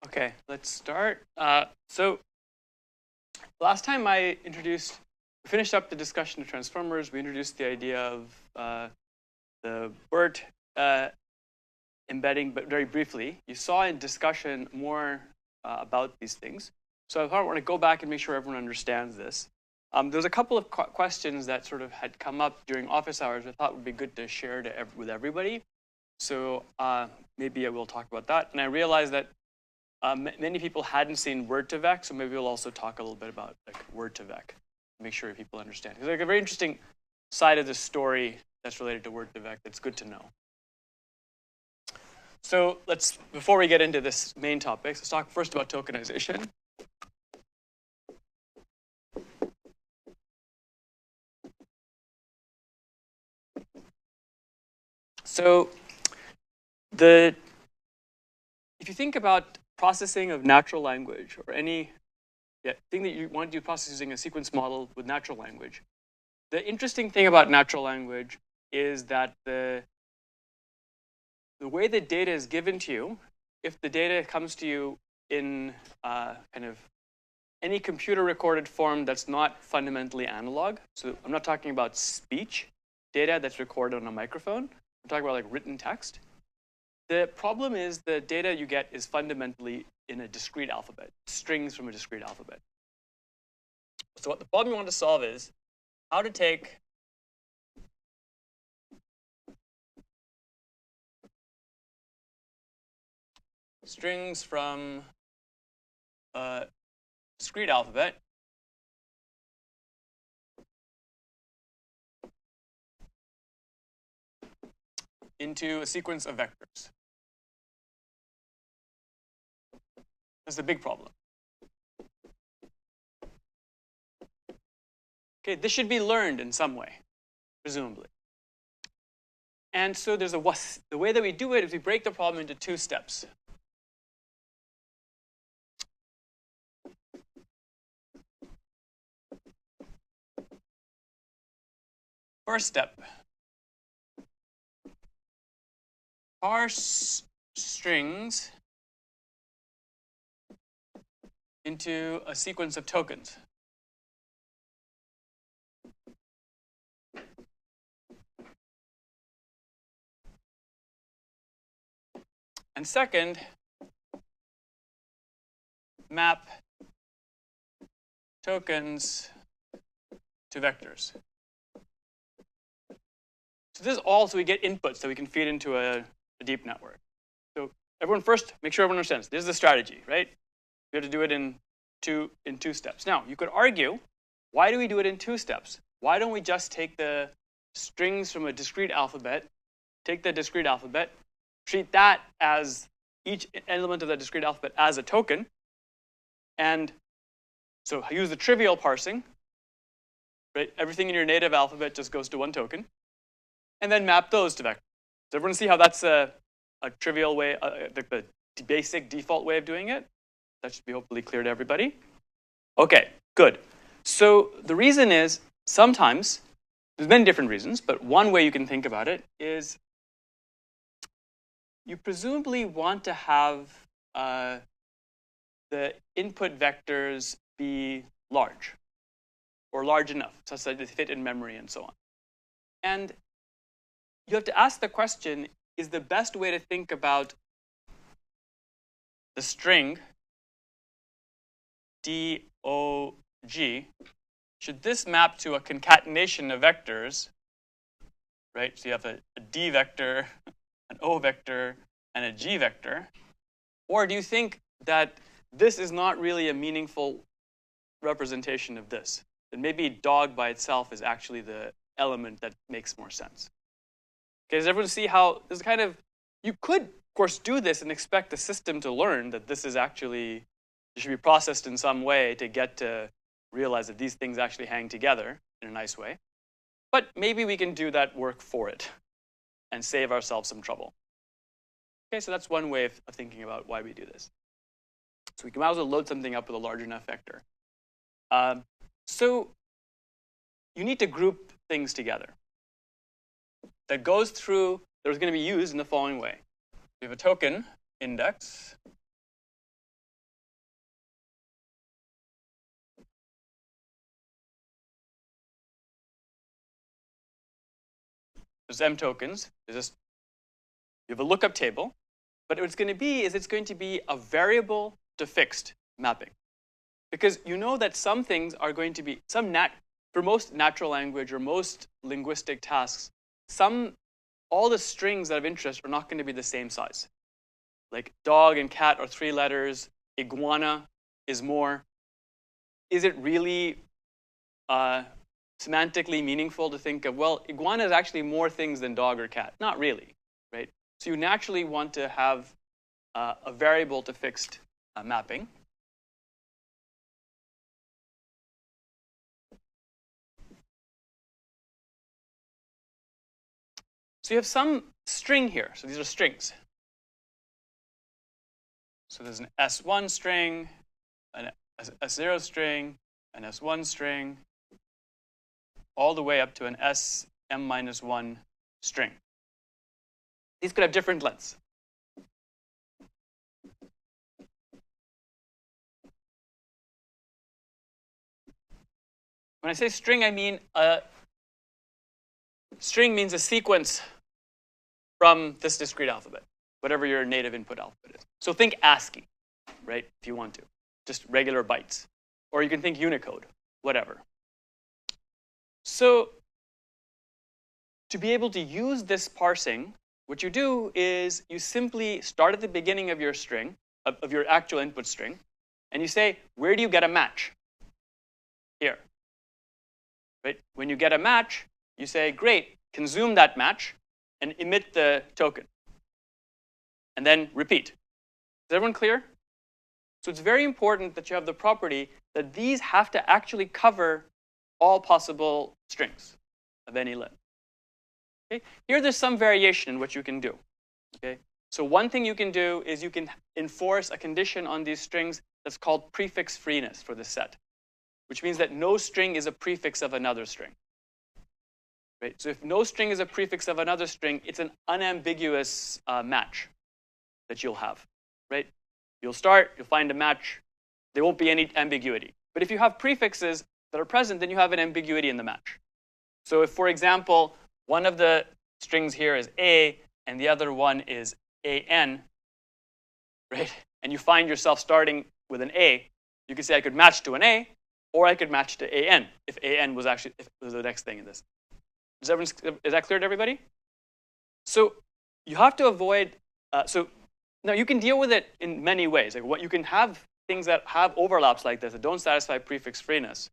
Okay, let's start. So last time we finished up the discussion of transformers. We introduced the idea of the BERT embedding, but very briefly. You saw in discussion more about these things. So I want to go back and make sure everyone understands this. There's a couple of questions that sort of had come up during office hours I thought would be good to share with everybody. So maybe I will talk about that. And I realized that many people hadn't seen word2vec, so maybe we'll also talk a little bit about like word2vec, make sure people understand. There's like a very interesting side of the story that's related to word2vec that's good to know. So before we get into this main topic, let's talk first about tokenization. So if you think about processing of natural language or any thing that you want to do process using a sequence model with natural language, the interesting thing about natural language is that the way the data is given to you, if the data comes to you in kind of any computer recorded form that's not fundamentally analog, so I'm not talking about speech data that's recorded on a microphone, I'm talking about like written text. The problem is the data you get is fundamentally in a discrete alphabet, strings from a discrete alphabet. So what the problem you want to solve is how to take strings from a discrete alphabet into a sequence of vectors. That's the big problem. Okay, this should be learned in some way, presumably. And so there's the way that we do it is we break the problem into two steps. First step, parse strings into a sequence of tokens. And second, map tokens to vectors. So this is all so we get inputs that we can feed into a deep network. So everyone first, make sure everyone understands. This is the strategy, right? We have to do it in two steps. Now, you could argue, why do we do it in two steps? Why don't we just take the strings from a discrete alphabet, take the discrete alphabet, treat that as each element of that discrete alphabet as a token, and so use the trivial parsing, right? Everything in your native alphabet just goes to one token, and then map those to vectors. Does everyone see how that's a trivial way, the basic default way of doing it? That should be hopefully clear to everybody. Okay, good. So the reason is sometimes, there's many different reasons, but one way you can think about it is you presumably want to have the input vectors be large or large enough such that they fit in memory and so on. And you have to ask the question, is the best way to think about the string DOG, should this map to a concatenation of vectors, right? So you have a D vector, an O vector, and a G vector. Or do you think that this is not really a meaningful representation of this? That maybe dog by itself is actually the element that makes more sense. Okay, does everyone see how this kind of, you could, of course, do this and expect the system to learn that this is actually, it should be processed in some way to get to realize that these things actually hang together in a nice way. But maybe we can do that work for it and save ourselves some trouble. Okay, so that's one way of thinking about why we do this. So we can might as well load something up with a large enough vector. So you need to group things together that goes through, that is going to be used in the following way. We have a token index. There's m tokens. There's just, you have a lookup table. But what it's going to be is it's going to be a variable to fixed mapping. Because you know that some things are going to be, for most natural language or most linguistic tasks, all the strings that have interest are not going to be the same size. Like dog and cat are 3 letters, iguana is more. Is it really semantically meaningful to think of, well, iguana is actually more things than dog or cat? Not really, right? So you naturally want to have a variable to fixed mapping. So you have some string here. So these are strings. So there's an S1 string, an S0 string, an S1 string, all the way up to an SM-1 string. These could have different lengths. When I say string, I mean string means a sequence from this discrete alphabet, whatever your native input alphabet is. So think ASCII, right, if you want to, just regular bytes. Or you can think Unicode, whatever. So to be able to use this parsing, what you do is you simply start at the beginning of your string, of your actual input string, and you say, where do you get a match? Here. Right? When you get a match, you say, great, consume that match and emit the token. And then repeat. Is everyone clear? So it's very important that you have the property that these have to actually cover all possible strings of any length. Okay? Here there's some variation in what you can do. Okay? So one thing you can do is you can enforce a condition on these strings that's called prefix freeness for this set, which means that no string is a prefix of another string. Right? So if no string is a prefix of another string, it's an unambiguous match that you'll have. Right? You'll start, you'll find a match. There won't be any ambiguity. But if you have prefixes that are present, then you have an ambiguity in the match. So if, for example, one of the strings here is A and the other one is AN, right? And you find yourself starting with an A, you could say I could match to an A, or I could match to AN if AN was actually the next thing in this. Is that clear to everybody? So you have to avoid. So now you can deal with it in many ways. Like what you can have things that have overlaps like this that don't satisfy prefix freeness.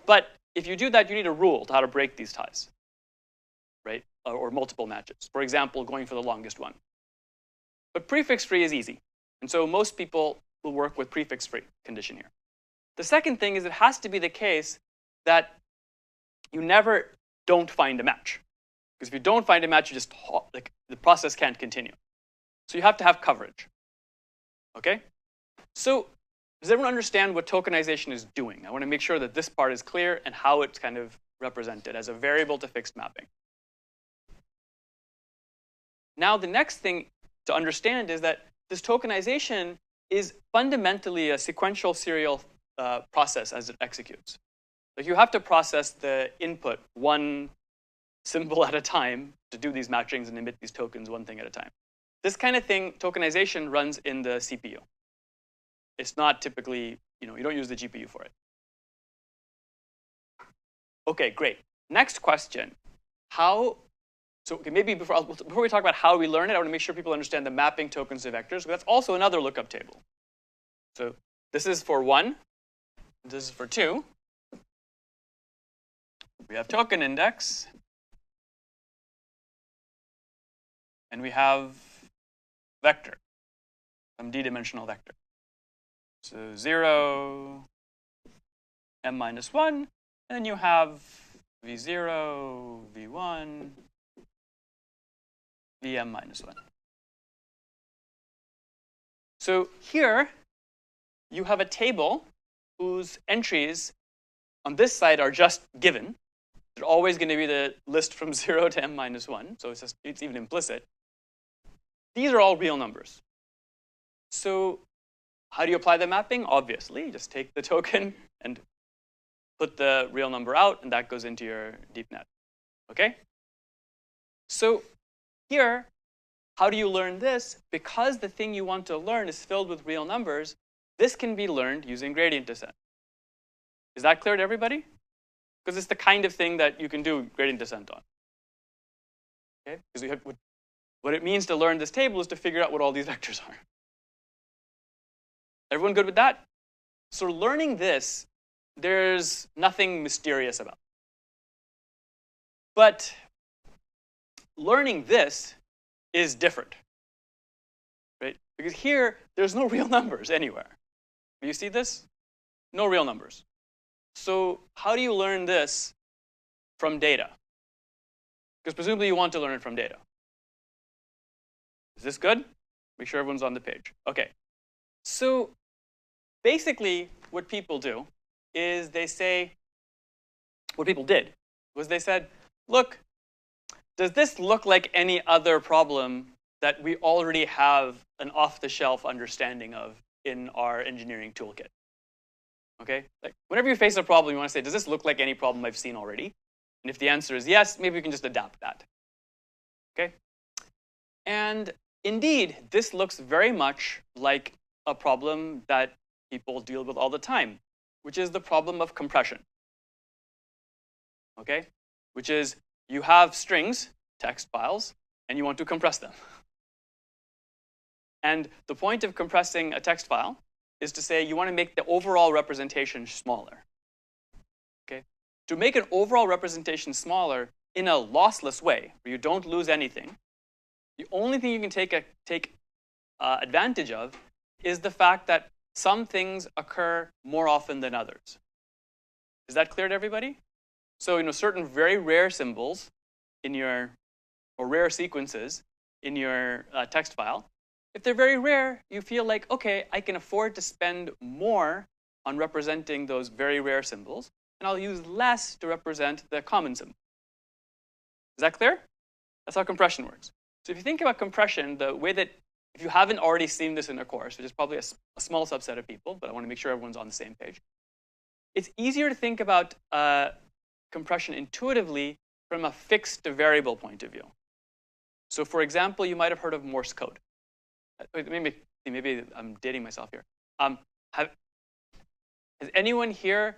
But if you do that, you need a rule to how to break these ties, right? Or multiple matches. For example, going for the longest one. But prefix free is easy. And so most people will work with prefix free condition here. The second thing is it has to be the case that you never don't find a match. Because if you don't find a match, you just, like, the process can't continue. So you have to have coverage. Okay? So does everyone understand what tokenization is doing? I want to make sure that this part is clear and how it's kind of represented as a variable to fixed mapping. Now the next thing to understand is that this tokenization is fundamentally a sequential serial process as it executes. Like you have to process the input one symbol at a time to do these matchings and emit these tokens one thing at a time. This kind of thing, tokenization, runs in the CPU. It's not typically, you don't use the GPU for it. Okay, great. Next question. Maybe before we talk about how we learn it, I want to make sure people understand the mapping tokens to vectors. That's also another lookup table. So this is for 1. This is for 2. We have token index. And we have vector, some d-dimensional vector. So 0, m-1, and then you have v0, v1, vm-1. So here, you have a table whose entries on this side are just given. There's always going to be the list from 0 to m minus 1, so it's even implicit. These are all real numbers. So how do you apply the mapping? Obviously, just take the token and put the real number out, and that goes into your deep net. Okay? So here, how do you learn this? Because the thing you want to learn is filled with real numbers, this can be learned using gradient descent. Is that clear to everybody? Because it's the kind of thing that you can do gradient descent on. Okay? Because what it means to learn this table is to figure out what all these vectors are. Everyone good with that? So learning this, there's nothing mysterious about it. But learning this is different, right? Because here, there's no real numbers anywhere. Do you see this? No real numbers. So how do you learn this from data? Because presumably you want to learn it from data. Is this good? Make sure everyone's on the page. Okay. So basically, what people do is they say, what people did was they said, look, does this look like any other problem that we already have an off-the-shelf understanding of in our engineering toolkit? Okay? Like, whenever you face a problem, you want to say, does this look like any problem I've seen already? And if the answer is yes, maybe we can just adapt that. Okay? And indeed, this looks very much like a problem that people deal with all the time, which is the problem of compression. Okay? Which is, you have strings, text files, and you want to compress them. And the point of compressing a text file is to say you want to make the overall representation smaller. Okay? To make an overall representation smaller in a lossless way, where you don't lose anything, the only thing you can take advantage of is the fact that some things occur more often than others. Is that clear to everybody? So, certain very rare symbols in your, or rare sequences in your text file, if they're very rare, you feel like, okay, I can afford to spend more on representing those very rare symbols, and I'll use less to represent the common symbol. Is that clear? That's how compression works. So if you think about compression, the way that, if you haven't already seen this in a course, which is probably a small subset of people, but I want to make sure everyone's on the same page, it's easier to think about compression intuitively from a fixed to variable point of view. So for example, you might have heard of Morse code. Maybe I'm dating myself here. Has anyone here,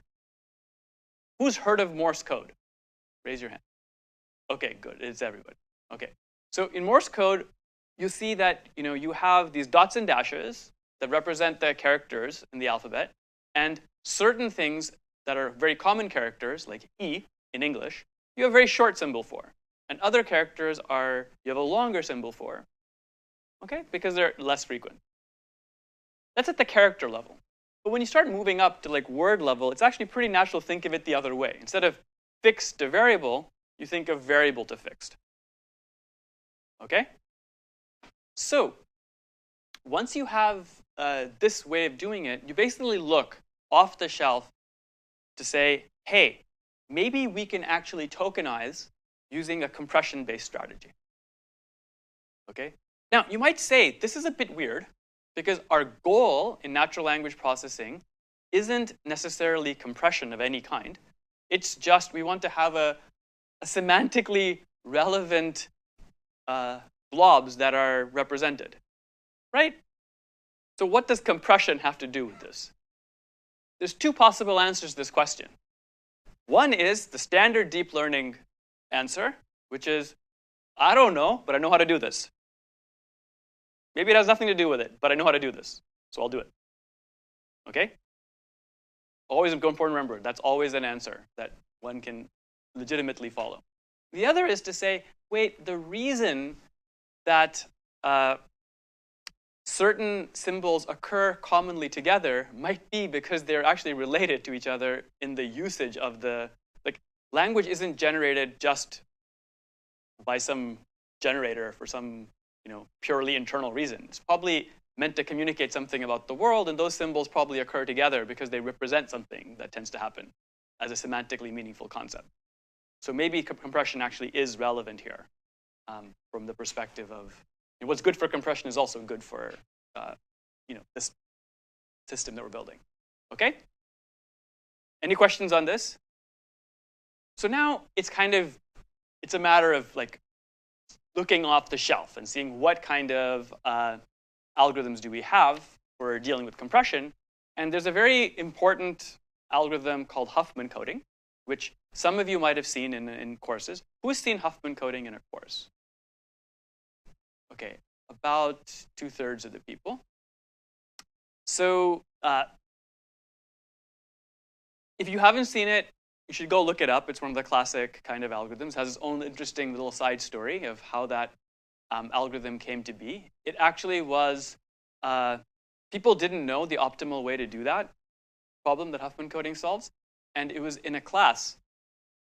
who's heard of Morse code? Raise your hand. Okay, good, it's everybody. Okay, so in Morse code, you see that you have these dots and dashes that represent the characters in the alphabet, and certain things that are very common characters, like E in English, you have a very short symbol for. And other characters you have a longer symbol for, okay, because they're less frequent. That's at the character level. But when you start moving up to like word level, it's actually pretty natural to think of it the other way. Instead of fixed to variable, you think of variable to fixed. Okay? So once you have this way of doing it, you basically look off the shelf to say, hey, maybe we can actually tokenize using a compression-based strategy. Okay? Now, you might say, this is a bit weird, because our goal in natural language processing isn't necessarily compression of any kind. It's just we want to have a semantically relevant blobs that are represented, right? So what does compression have to do with this? There's two possible answers to this question. One is the standard deep learning answer, which is, I don't know, but I know how to do this. Maybe it has nothing to do with it, but I know how to do this, so I'll do it. Okay? Always important to remember, that's always an answer that one can legitimately follow. The other is to say, wait, the reason that certain symbols occur commonly together might be because they're actually related to each other in the usage of the, like, language isn't generated just by some generator for some, purely internal reason. It's probably meant to communicate something about the world, and those symbols probably occur together because they represent something that tends to happen as a semantically meaningful concept. So maybe compression actually is relevant here from the perspective of what's good for compression is also good for this system that we're building. Okay? Any questions on this? So now it's a matter of like looking off the shelf and seeing what kind of algorithms do we have for dealing with compression. And there's a very important algorithm called Huffman coding, which some of you might have seen in courses. Who has seen Huffman coding in a course? Okay, about 2/3 of the people. So if you haven't seen it, you should go look it up. It's one of the classic kind of algorithms. It has its own interesting little side story of how that algorithm came to be. It actually was, people didn't know the optimal way to do that problem that Huffman coding solves. And it was in a class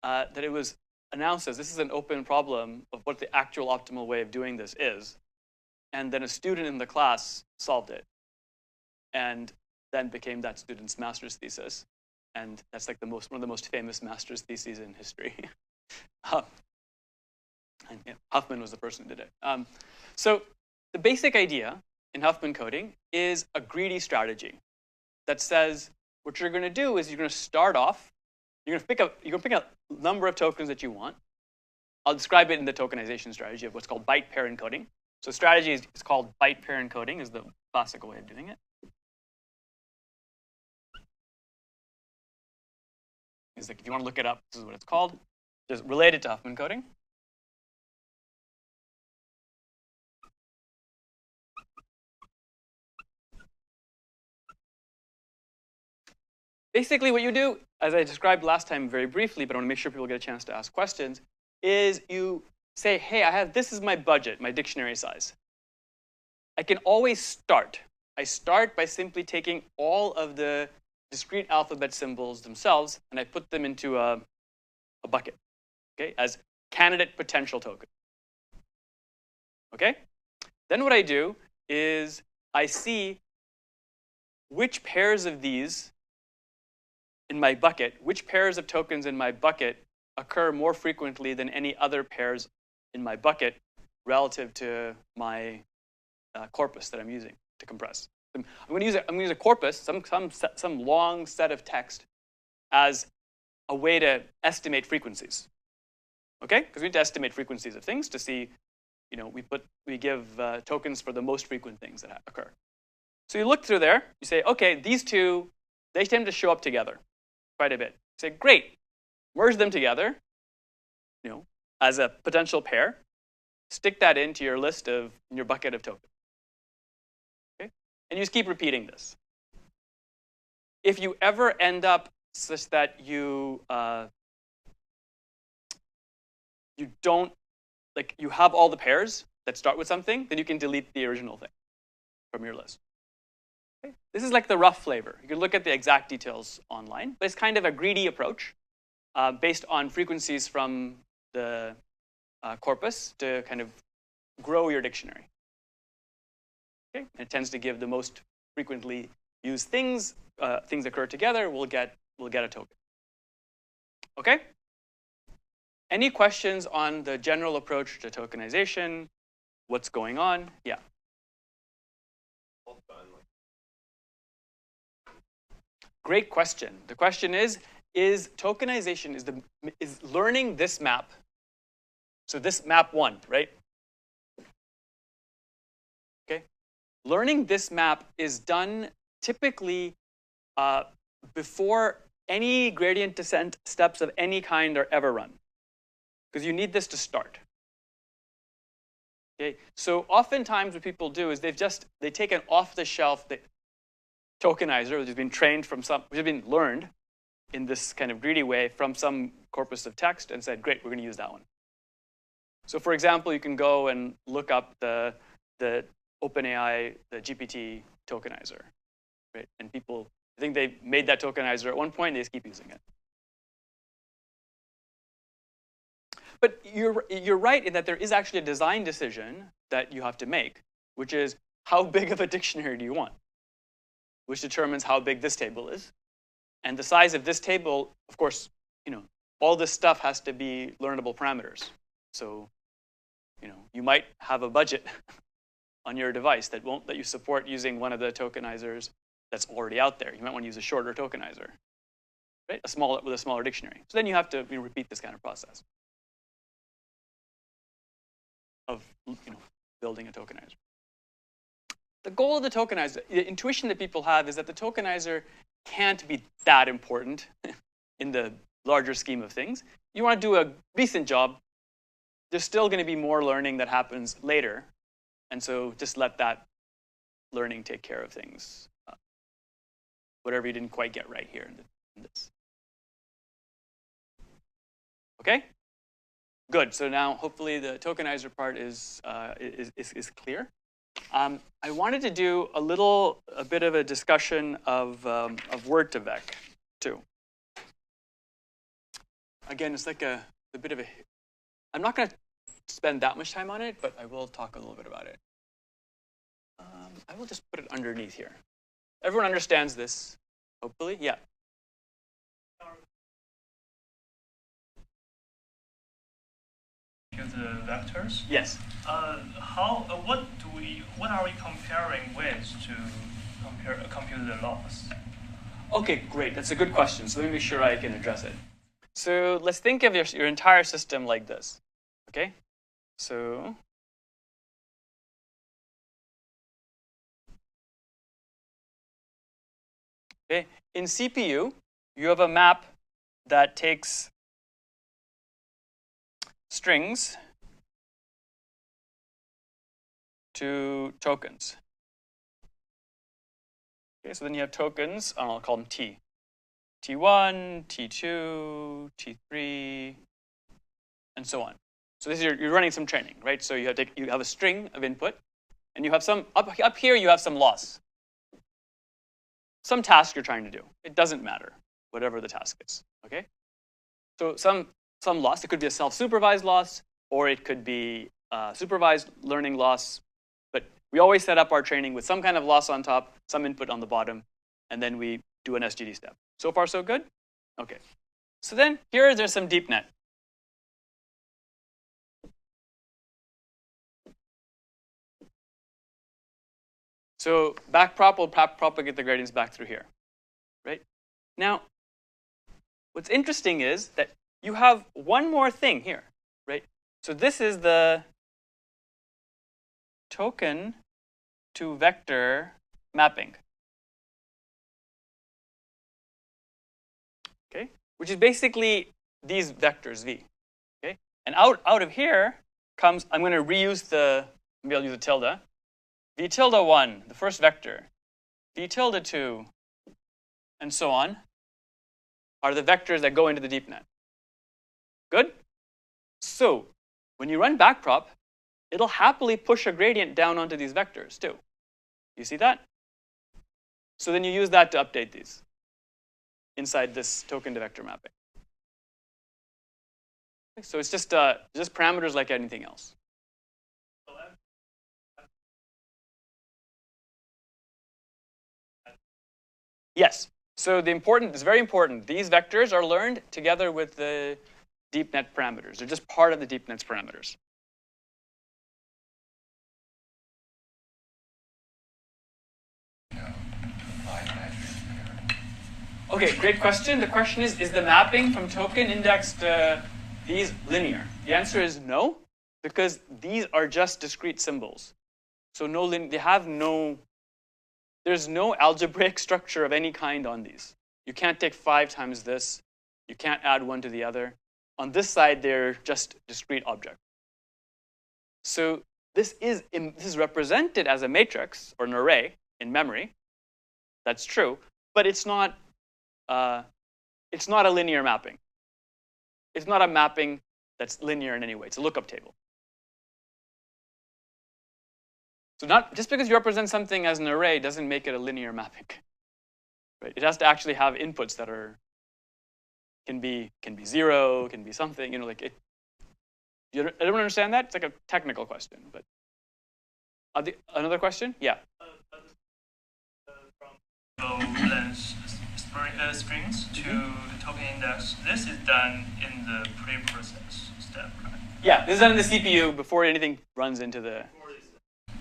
that it was announced as this is an open problem of what the actual optimal way of doing this is. And then a student in the class solved it. And then became that student's master's thesis. And that's like one of the most famous master's theses in history. And Huffman was the person who did it. So the basic idea in Huffman coding is a greedy strategy that says what you're going to do is you're going to start off. You're going to pick a number of tokens that you want. I'll describe it in the tokenization strategy of what's called byte pair encoding. So strategy is called byte pair encoding is the classical way of doing it. It's like if you want to look it up, this is what it's called. Just related to Huffman coding. Basically, what you do, as I described last time very briefly, but I want to make sure people get a chance to ask questions, is you say, hey, this is my budget, my dictionary size. I can always start. I start by simply taking all of the discrete alphabet symbols themselves, and I put them into a bucket, okay, as candidate potential token. Okay? Then what I do is I see which pairs of these in my bucket, which pairs of tokens in my bucket occur more frequently than any other pairs in my bucket relative to my corpus that I'm using to compress. I'm going to use a corpus, some long set of text, as a way to estimate frequencies. Okay? Because we need to estimate frequencies of things to see, we give tokens for the most frequent things that occur. So you look through there, you say, okay, these two, they tend to show up together quite a bit. You say, great, merge them together, as a potential pair. Stick that into your list in your bucket of tokens. Okay? And you just keep repeating this. If you ever end up such that you have all the pairs that start with something, then you can delete the original thing from your list. Okay? This is like the rough flavor. You can look at the exact details online, but it's kind of a greedy approach based on frequencies from the corpus to kind of grow your dictionary. Okay? And it tends to give the most frequently used things. Things occur together. We'll get a token. Okay? Any questions on the general approach to tokenization? What's going on? Yeah. Great question. The question is tokenization is learning this map. So this map 1, right? Okay. Learning this map is done typically before any gradient descent steps of any kind are ever run, because you need this to start. Okay. So oftentimes what people do is they take an off-the-shelf tokenizer, which has been learned in this kind of greedy way from some corpus of text, and said, great, we're going to use that one. So for example, you can go and look up the OpenAI, the GPT tokenizer, right? And people, I think they made that tokenizer at one point, they just keep using it. But you're right in that there is actually a design decision that you have to make, which is how big of a dictionary do you want, which determines how big this table is. And the size of this table, of course, all this stuff has to be learnable parameters. So, you might have a budget on your device that won't let you support using one of the tokenizers that's already out there. You might want to use a shorter tokenizer, right? With a smaller dictionary. So then you have to repeat this kind of process of building a tokenizer. The goal of the tokenizer, the intuition that people have is that the tokenizer can't be that important in the larger scheme of things. You want to do a decent job. There's still going to be more learning that happens later. And so just let that learning take care of things. Whatever you didn't quite get right here in this. Okay? Good. So now hopefully the tokenizer part is clear. I wanted to do a bit of a discussion of word2vec too. Again, it's like a bit of a. I'm not going to spend that much time on it, but I will talk a little bit about it. I will just put it underneath here. Everyone understands this, hopefully? Yeah. The vectors. Yes. What are we comparing with to compute the loss? Okay, great. That's a good question. So let me make sure I can address it. So let's think of your entire system like this. Okay. So okay, in CPU, you have a map that takes strings to tokens. Okay, so then you have tokens, I'll call them T. T1, T2, T3, and so on. So this is you're running some training, right? So you have a string of input, and you have some, up here you have some loss. Some task you're trying to do. It doesn't matter, whatever the task is, okay? So some loss, it could be a self-supervised loss, or it could be supervised learning loss. But we always set up our training with some kind of loss on top, some input on the bottom, and then we do an SGD step. So far, so good? Okay. So then there's some deep net. So backprop will propagate the gradients back through here, right? Now, what's interesting is that you have one more thing here, right? So this is the token to vector mapping. Okay? Which is basically these vectors V. Okay? And out of here comes, I'm going to reuse maybe I'll use a tilde. V tilde 1, the first vector. V tilde 2, and so on, are the vectors that go into the deep net. Good? So when you run backprop, it'll happily push a gradient down onto these vectors too. You see that? So then you use that to update these inside this token to vector mapping. So it's just parameters like anything else. Yes. So it's very important. These vectors are learned together with the deep net parameters. They're just part of the deep net's parameters. Okay, great question. The question is the mapping from token index to these linear? The answer is no, because these are just discrete symbols. So there's no algebraic structure of any kind on these. You can't take 5 times this. You can't add one to the other. On this side, they're just discrete objects. So this is represented as a matrix or an array in memory. That's true, but it's not a linear mapping. It's not a mapping that's linear in any way. It's a lookup table. So just because you represent something as an array doesn't make it a linear mapping. Right? It has to actually have inputs that can be 0, can be something. Everyone understand that? It's like a technical question. But another question? Yeah. Length strings to the token index. This is done in the pre-process step, right? Yeah, this is done in the CPU before anything runs into the.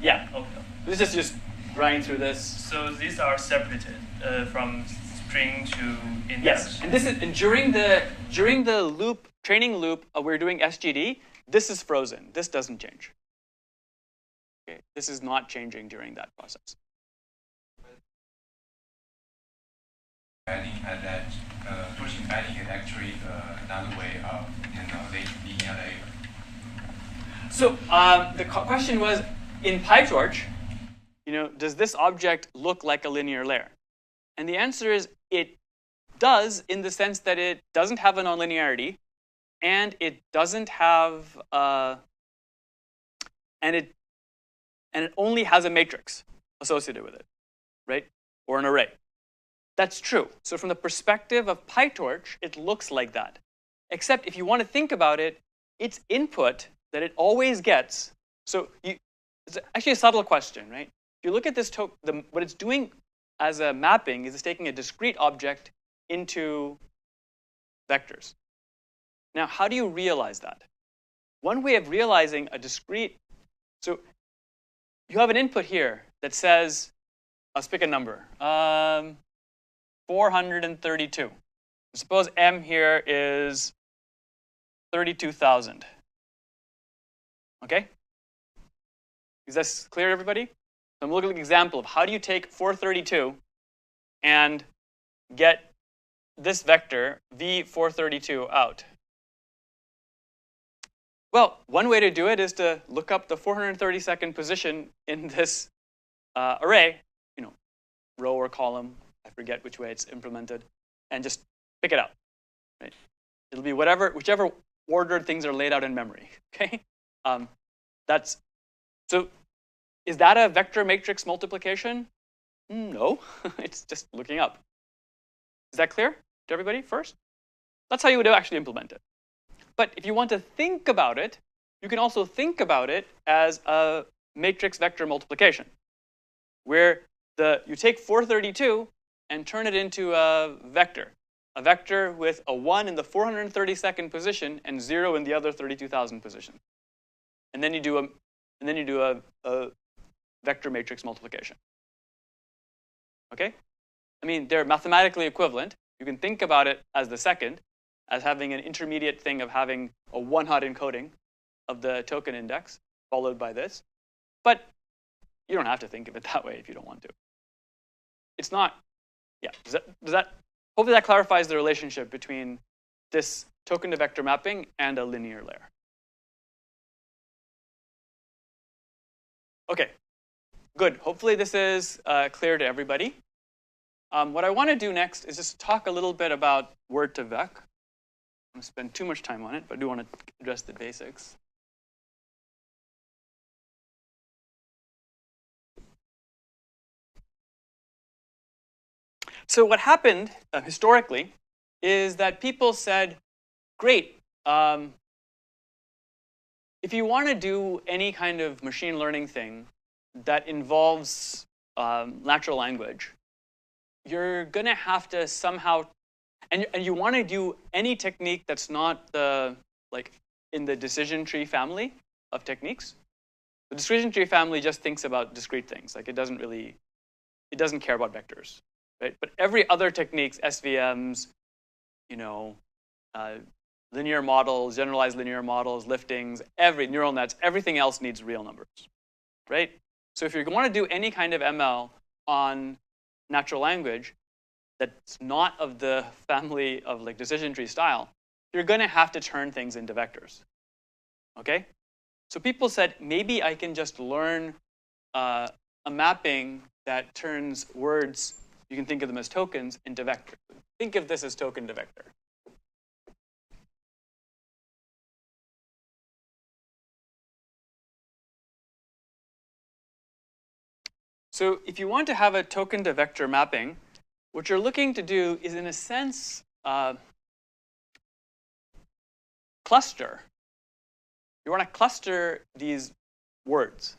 Yeah. Okay. This is just grind through this. So these are separated from string to index. Yes, and this is and during the loop training loop we're doing SGD. This is frozen. This doesn't change. Okay, this is not changing during that process. Adding at that pushing adding is actually another way of linear layer. So the question was in PyTorch, does this object look like a linear layer? And the answer is it does, in the sense that it doesn't have a nonlinearity, and it doesn't have and it only has a matrix associated with it, right? Or an array. That's true. So from the perspective of PyTorch, it looks like that. Except if you want to think about it, its input that it always gets. So it's actually a subtle question, right? If you look at this, what it's doing as a mapping is it's taking a discrete object into vectors. Now, how do you realize that? One way of realizing a discrete, so you have an input here that says, let's pick a number, 432. Suppose M here is 32,000. Okay? Is this clear to everybody? So I'm looking at an example of how do you take 432 and get this vector, V432, out? Well, one way to do it is to look up the 432nd position in this array, row or column, I forget which way it's implemented, and just pick it out. Right? It'll be whichever ordered things are laid out in memory. Okay, so. Is that a vector matrix multiplication? No, it's just looking up. Is that clear to everybody first? That's how you would actually implement it. But if you want to think about it, you can also think about it as a matrix vector multiplication, where you take 432 and turn it into a vector with a 1 in the 432nd position and 0 in the other 32,000 position. And then you do a vector matrix multiplication. Okay? I mean, they're mathematically equivalent. You can think about it as the second, as having an intermediate thing of having a one-hot encoding of the token index, followed by this. But you don't have to think of it that way if you don't want to. It's not, yeah, hopefully that clarifies the relationship between this token to vector mapping and a linear layer. Okay, good. Hopefully this is clear to everybody. What I want to do next is just talk a little bit about word2vec. I'm going to spend too much time on it, but I do want to address the basics. So what happened historically is that people said, great, if you want to do any kind of machine learning thing that involves natural language, you're going to have to somehow, and you want to do any technique that's not in the decision tree family of techniques. The decision tree family just thinks about discrete things. Like it doesn't care about vectors, right? But every other techniques, SVMs, linear models, generalized linear models, liftings, every neural nets, everything else needs real numbers, right? So if you want to do any kind of ML on natural language that's not of the family of decision tree style, you're going to have to turn things into vectors, okay? So people said, maybe I can just learn a mapping that turns words, you can think of them as tokens, into vectors. Think of this as token to vector. So if you want to have a token to vector mapping, what you're looking to do is, in a sense, cluster. You want to cluster these words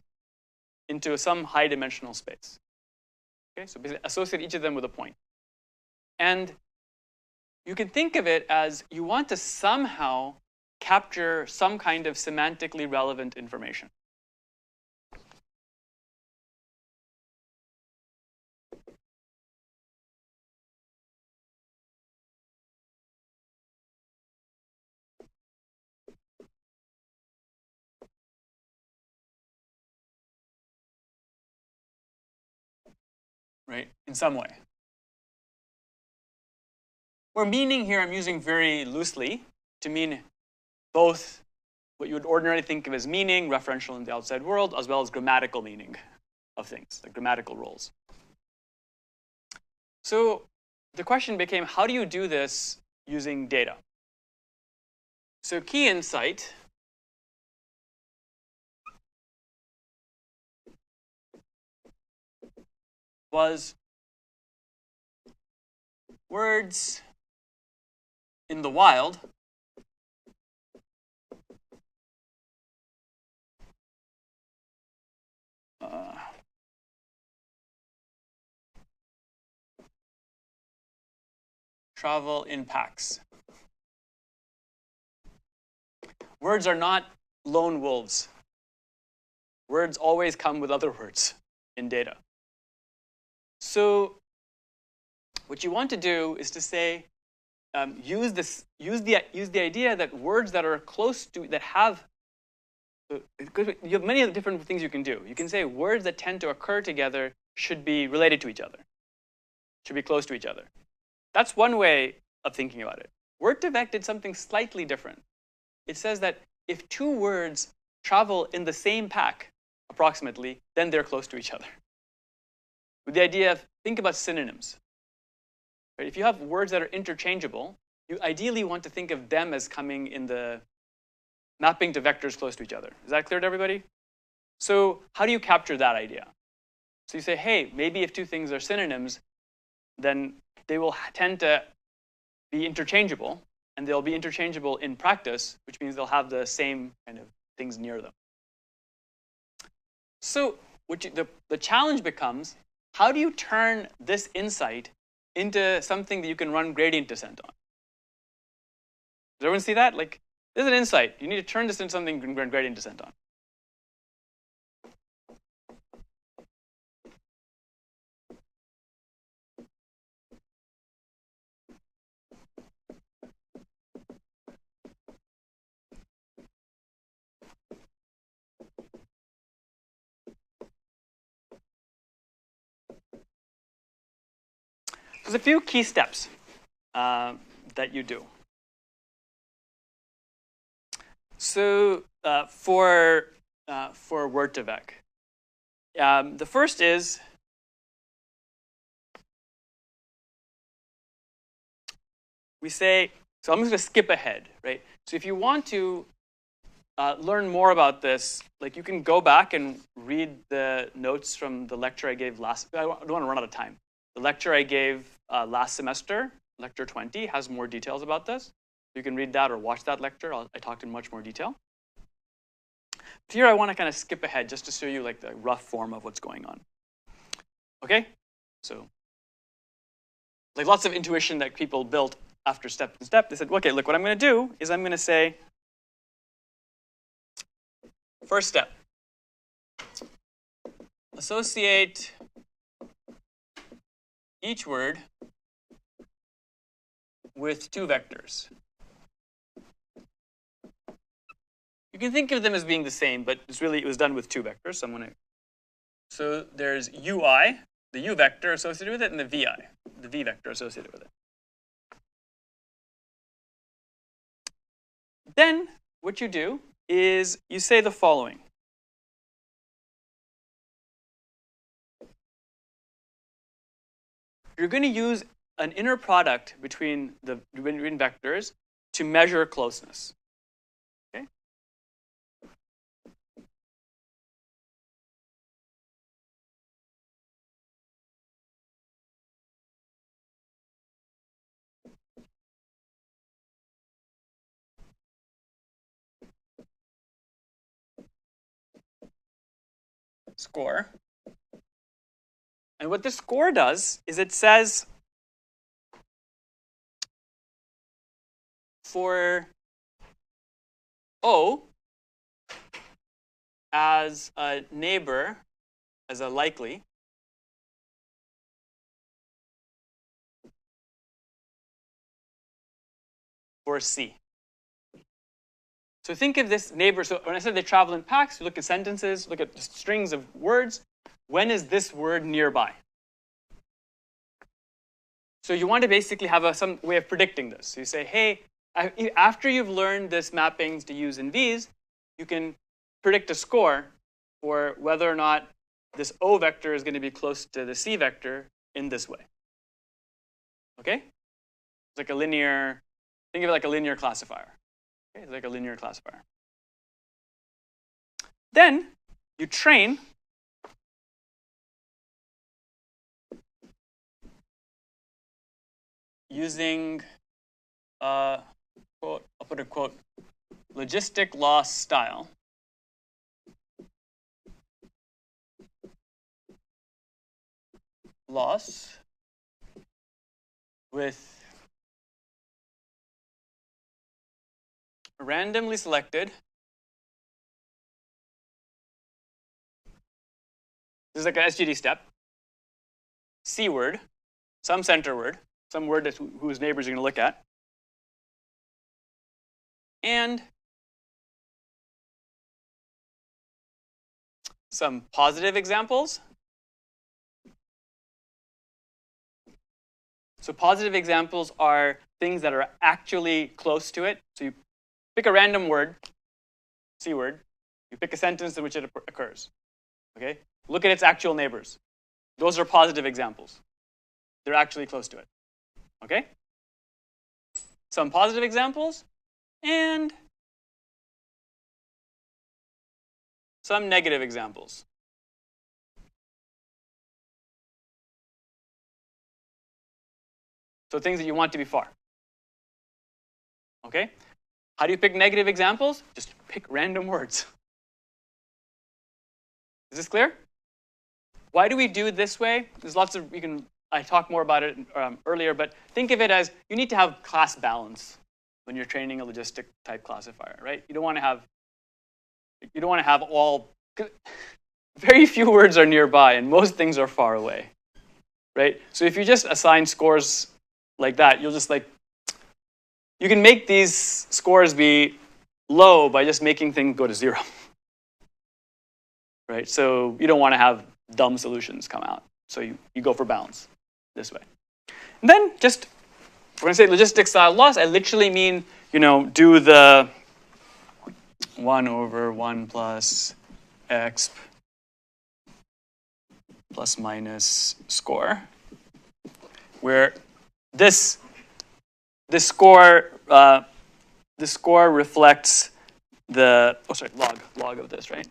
into some high dimensional space. Okay, so basically associate each of them with a point. And you can think of it as you want to somehow capture some kind of semantically relevant information. Right, in some way. Where meaning here I'm using very loosely to mean both what you would ordinarily think of as meaning, referential in the outside world, as well as grammatical meaning of things, like grammatical roles. So the question became, how do you do this using data? So key insight was words in the wild travel in packs. Words are not lone wolves. Words always come with other words in data. So what you want to do is to say, use the idea that words that are close to, that have, you have many different things you can do. You can say words that tend to occur together should be related to each other, should be close to each other. That's one way of thinking about it. Word2Vec did something slightly different. It says that if two words travel in the same pack, approximately, then they're close to each other. With the idea of, think about synonyms. Right? If you have words that are interchangeable, you ideally want to think of them as coming in the mapping to vectors close to each other. Is that clear to everybody? So how do you capture that idea? So you say, hey, maybe if two things are synonyms, then they will tend to be interchangeable, and they'll be interchangeable in practice, which means they'll have the same kind of things near them. So the challenge becomes, how do you turn this insight into something that you can run gradient descent on? Does everyone see that? Like, this is an insight. You need to turn this into something you can run gradient descent on. There's a few key steps that you do. So for Word2Vec, the first is we say, so I'm just going to skip ahead, right? So if you want to learn more about this, like you can go back and read the notes from the lecture I gave last, I don't want to run out of time. The lecture I gave last semester, lecture 20, has more details about this. You can read that or watch that lecture. I talked in much more detail. But here I want to kind of skip ahead just to show you like the rough form of what's going on. Okay? So like lots of intuition that people built after step and step. They said, okay, look, what I'm going to do is I'm going to say, first step, associate each word with two vectors. You can think of them as being the same, but it was done with two vectors. So I'm going to. So there's UI, the U vector associated with it, and the VI, the V vector associated with it. Then what you do is you say the following. You're going to use an inner product between vectors to measure closeness. Okay? Score. And what the score does is it says, for O as a neighbor, as a likely, for C. So think of this neighbor. So when I said they travel in packs, you look at sentences, look at just strings of words. When is this word nearby? So you want to basically have some way of predicting this. So you say, hey, after you've learned this mappings to use in V's, you can predict a score for whether or not this O vector is going to be close to the C vector in this way. Okay? It's like a linear, think of it like a linear classifier. Okay? It's like a linear classifier. Then you train using, quote, I'll put a quote, logistic loss style. Loss with randomly selected. This is like an SGD step. C word, some center word, some word that whose neighbors you're going to look at. And some positive examples. So positive examples are things that are actually close to it. So you pick a random word, C word, you pick a sentence in which it occurs. Okay? Look at its actual neighbors. Those are positive examples. They're actually close to it. Okay? Some positive examples and some negative examples. So things that you want to be far. Okay? How do you pick negative examples? Just pick random words. Is this clear? Why do we do it this way? There's lots of, I talked more about it earlier, but think of it as you need to have class balance when you're training a logistic type classifier, right? You don't want to have all, very few words are nearby and most things are far away, right? So if you just assign scores like that, you'll just you can make these scores be low by just making things go to 0. Right? So you don't want to have dumb solutions come out. So you go for balance this way. And then just, when I say logistic style loss, I literally mean, do the 1 over 1 plus exp plus minus score, where this score reflects the log of this, right?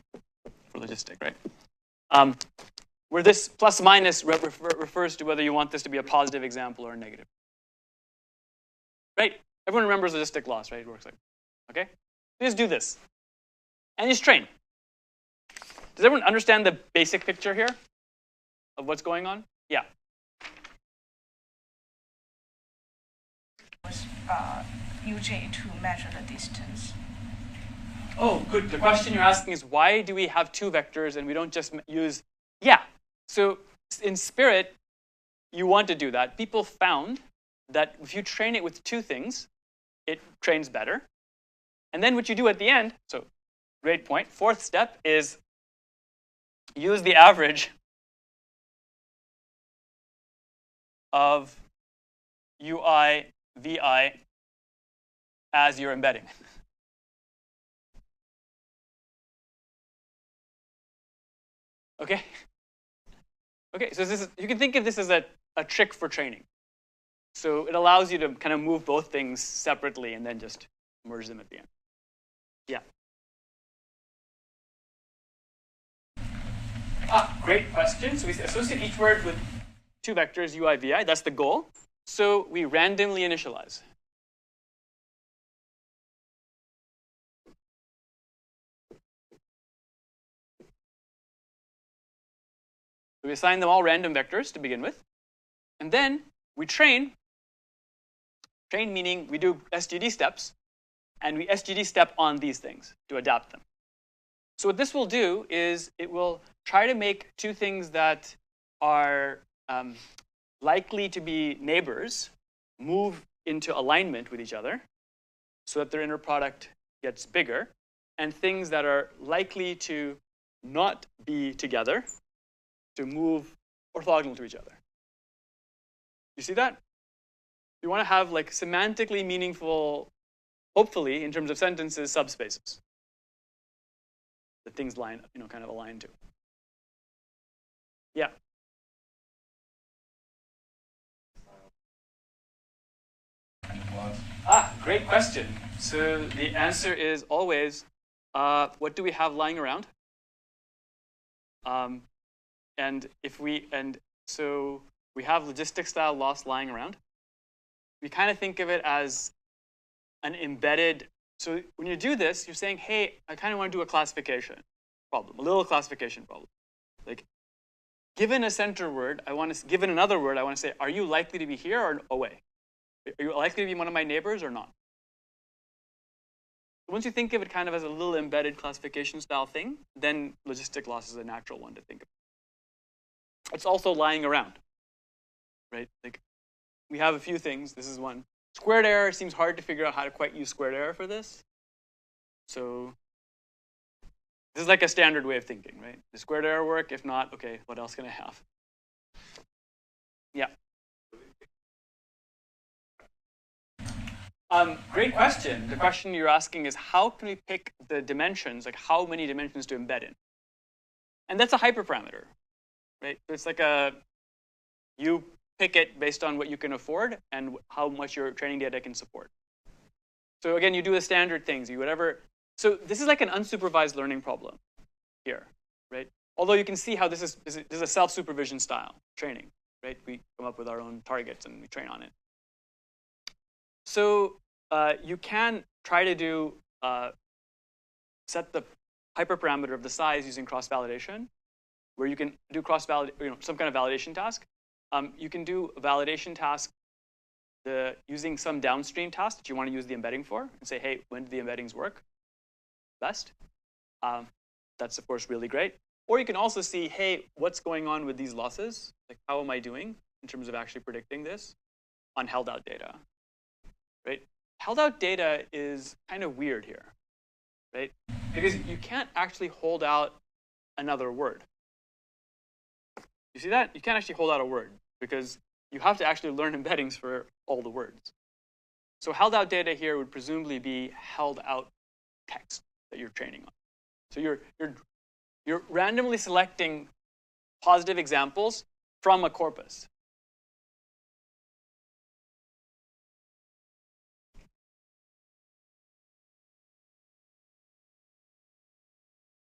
For logistic, right? Where this plus minus refers to whether you want this to be a positive example or a negative. Right? Everyone remembers logistic loss, right? It works like, okay? Just do this. And just train. Does everyone understand the basic picture here of what's going on? Yeah. UJ to measure the distance. Oh, good. The question you're asking is why do we have 2 vectors and we don't just use, yeah. So in Spirit, you want to do that. People found that if you train it with 2 things, it trains better. And then what you do at the end, so great point. 4th step is use the average of UI, VI as your embedding. Okay? Okay, so you can think of this as a trick for training. So it allows you to kind of move both things separately and then just merge them at the end. Yeah. Great question. So we associate each word with 2 vectors, UI, VI. That's the goal. So we randomly initialize. We assign them all random vectors to begin with. And then we train Train meaning we do SGD steps, and we SGD step on these things to adapt them. So what this will do is it will try to make two things that are likely to be neighbors move into alignment with each other so that their inner product gets bigger, and things that are likely to not be together to move orthogonal to each other. You see that? You want to have like semantically meaningful, hopefully, in terms of sentences, subspaces that things line, kind of align to. Yeah. Great question. So the answer is always, what do we have lying around? So we have logistic style loss lying around. We kind of think of it as an embedded. So when you do this, you're saying, hey, I kind of want to do a classification problem, a little classification problem. Like, given a center word, given another word, I want to say, are you likely to be here or away? Are you likely to be one of my neighbors or not? Once you think of it kind of as a little embedded classification style thing, then logistic loss is a natural one to think of. It's also lying around, right? Like, we have a few things. This is one. Squared error seems hard to figure out how to quite use squared error for this. So this is like a standard way of thinking, right? Does squared error work? If not, okay, what else can I have? Yeah. Great question. The question you're asking is how can we pick the dimensions, like how many dimensions to embed in? And that's a hyperparameter, right? It's like you pick it based on what you can afford and how much your training data can support. So again, you do the standard things, So this is like an unsupervised learning problem here, right? Although you can see how this is a self-supervision style training, right? We come up with our own targets and we train on it. So you can try to do set the hyperparameter of the size using cross-validation, where you can do some kind of validation task. You can do a validation task using some downstream task that you want to use the embedding for, and say, hey, when do the embeddings work best? That's, of course, really great. Or you can also see, hey, what's going on with these losses? Like, how am I doing in terms of actually predicting this on held-out data? Right? Held-out data is kind of weird here, right? Because you can't actually hold out another word. You see that? You can't actually hold out a word because you have to actually learn embeddings for all the words. So held out data here would presumably be held out text that you're training on. So you're randomly selecting positive examples from a corpus.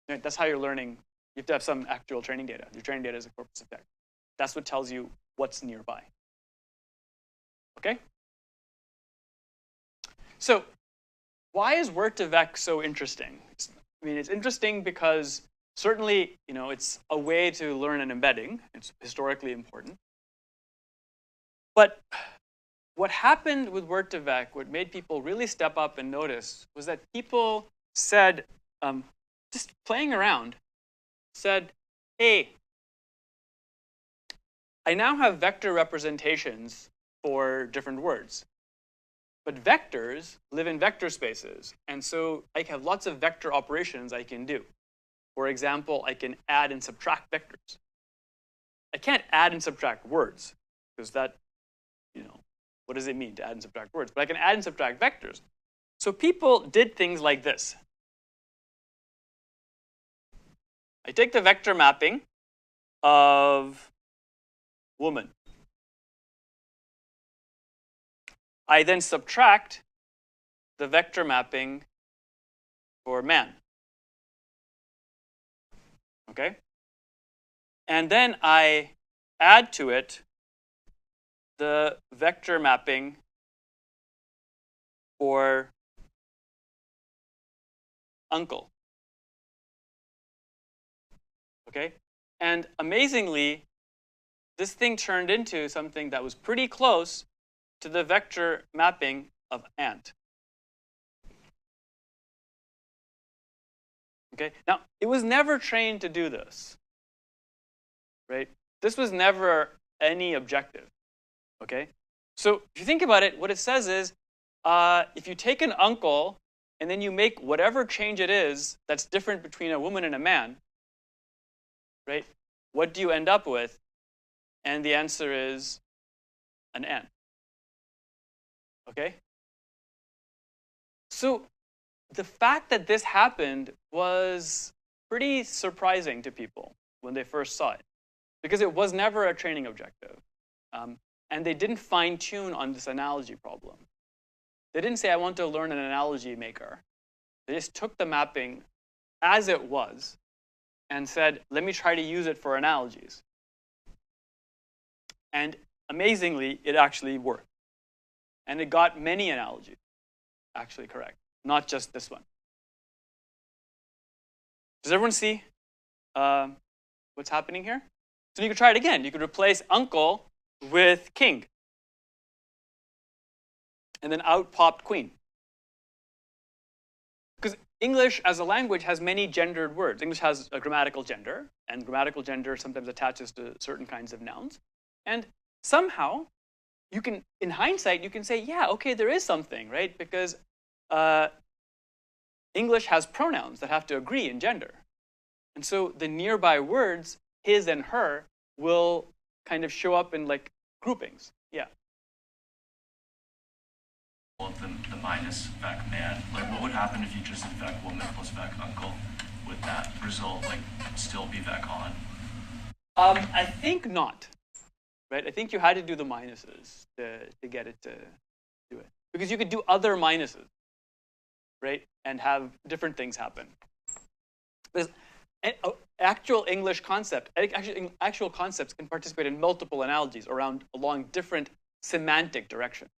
Right, that's how you're learning. You have to have some actual training data. Your training data is a corpus of text. That's what tells you what's nearby. Okay? So why is word2vec so interesting? It's interesting because certainly, it's a way to learn an embedding. It's historically important. But what happened with word2vec, what made people really step up and notice, was that people said, just playing around, said, hey, I now have vector representations for different words. But vectors live in vector spaces. And so I have lots of vector operations I can do. For example, I can add and subtract vectors. I can't add and subtract words, because that, what does it mean to add and subtract words? But I can add and subtract vectors. So people did things like this. I take the vector mapping of woman. I then subtract the vector mapping for man. Okay? And then I add to it the vector mapping for uncle. Okay? And amazingly, this thing turned into something that was pretty close to the vector mapping of ant. Okay, now it was never trained to do this, right? This was never any objective, okay? So if you think about it, what it says is, if you take an uncle and then you make whatever change it is that's different between a woman and a man, right? What do you end up with? And the answer is an ant. Okay? So the fact that this happened was pretty surprising to people when they first saw it, because it was never a training objective. And they didn't fine-tune on this analogy problem. They didn't say, I want to learn an analogy maker. They just took the mapping as it was and said, let me try to use it for analogies. And amazingly, it actually worked. And it got many analogies actually correct, not just this one. Does everyone see what's happening here? So you could try it again. You could replace uncle with king. And then out popped queen. Because English as a language has many gendered words. English has a grammatical gender, and grammatical gender sometimes attaches to certain kinds of nouns. And somehow, you can, in hindsight, you can say, yeah, okay, there is something, right? Because English has pronouns that have to agree in gender. And so the nearby words, his and her, will kind of show up in like groupings. Yeah. The minus vec man, like what would happen if you just did vec woman plus vec uncle? Would that result like still be vec on? I think not, right? I think you had to do the minuses to get it to do it, because you could do other minuses, right, and have different things happen. Because actual English concept, actual concepts can participate in multiple analogies along different semantic directions.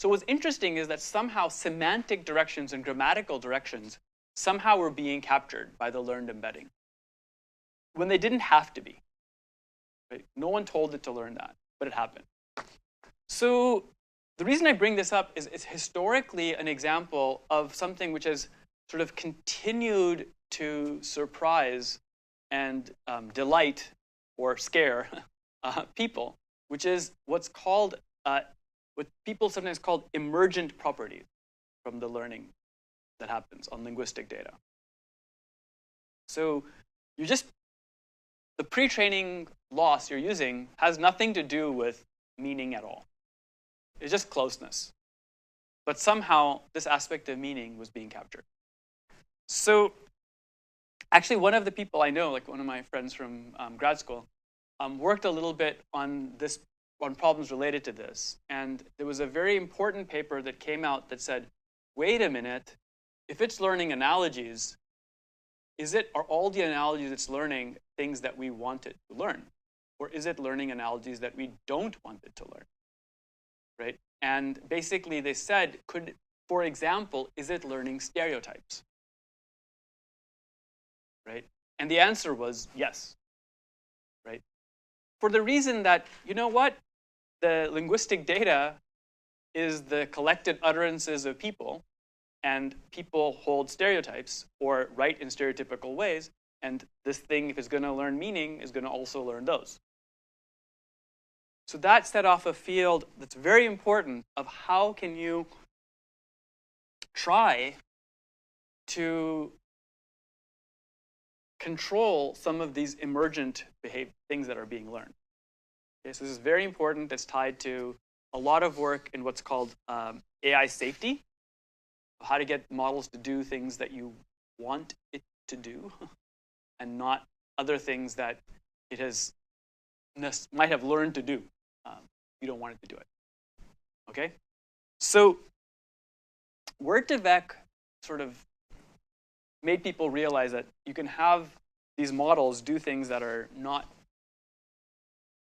So what's interesting is that somehow semantic directions and grammatical directions somehow were being captured by the learned embedding when they didn't have to be. Right? No one told it to learn that, but it happened. So the reason I bring this up is it's historically an example of something which has sort of continued to surprise and delight or scare people, which is what's called what people sometimes call emergent properties from the learning that happens on linguistic data. So the pre-training loss you're using has nothing to do with meaning at all. It's just closeness. But somehow this aspect of meaning was being captured. So actually one of the people I know, like one of my friends from grad school, worked a little bit on problems related to this. And there was a very important paper that came out that said, wait a minute, if it's learning analogies, are all the analogies it's learning things that we want it to learn? Or is it learning analogies that we don't want it to learn? Right? And basically they said, for example, is it learning stereotypes? Right? And the answer was yes. Right? For the reason that, you know what? The linguistic data is the collected utterances of people, and people hold stereotypes or write in stereotypical ways, and this thing, if it's going to learn meaning, is going to also learn those. So that set off a field that's very important of how can you try to control some of these emergent things that are being learned. Okay, so this is very important. It's tied to a lot of work in what's called AI safety, how to get models to do things that you want it to do and not other things that it might have learned to do. You don't want it to do it. Okay? So Word2Vec sort of made people realize that you can have these models do things that are not,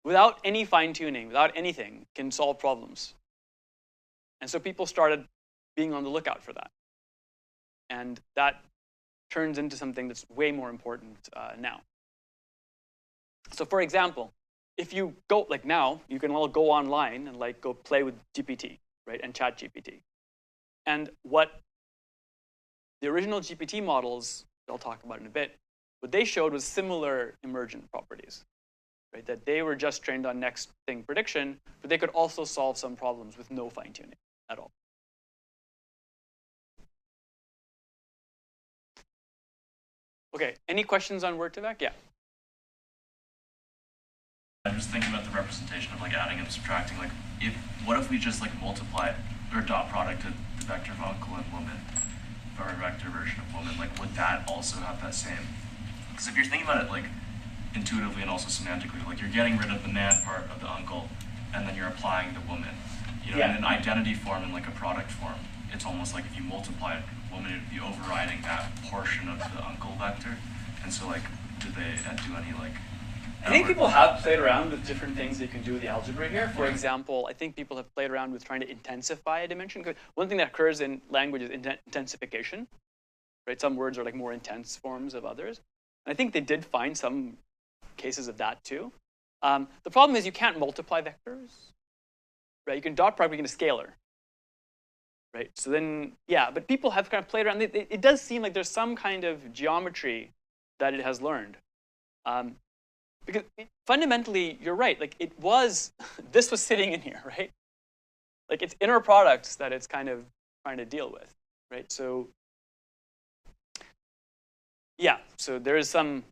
without any fine-tuning, without anything, can solve problems. And so people started being on the lookout for that. And that turns into something that's way more important now. So for example, if you go, like now, you can all go online and like go play with GPT, right, and chat GPT. And what the original GPT models, I'll talk about in a bit, what they showed was similar emergent properties, right? That they were just trained on next thing prediction, but they could also solve some problems with no fine tuning at all. Okay, any questions on word2vec? Yeah. I'm just thinking about the representation of like adding and subtracting. Like, what if we just like multiply or dot product to the vector of uncle and woman, or a vector version of woman? Like, would that also have that same? Because if you're thinking about it like intuitively and also semantically, like you're getting rid of the man part of the uncle, and then you're applying the woman. You know, in an identity form and like a product form, it's almost like if you multiply woman, it would be overriding that portion of the uncle vector. And so, like, do they do any like? I think people have played around with different things you can do with the algebra here. For example, I think people have played around with trying to intensify a dimension. One thing that occurs in language is intensification, right? Some words are like more intense forms of others. And I think they did find some cases of that too. The problem is you can't multiply vectors, right? You can dot product in a scalar, right? So then, yeah, but people have kind of played around. It does seem like there's some kind of geometry that it has learned. Because fundamentally, you're right. Like it was, this was sitting in here, right? Like it's inner products that it's kind of trying to deal with, right? So yeah, so there is some,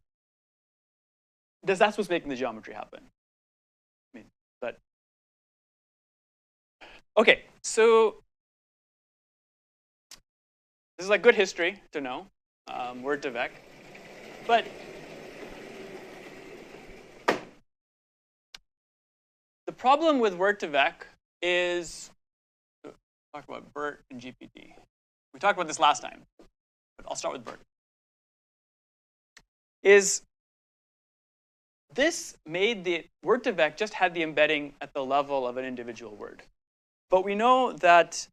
that's what's making the geometry happen. I mean, but, okay, so this is like good history to know, word2vec, but the problem with word2vec is, talk about BERT and GPT. We talked about this last time, but I'll start with BERT. Is this made the word2vec just had the embedding at the level of an individual word. But we know that,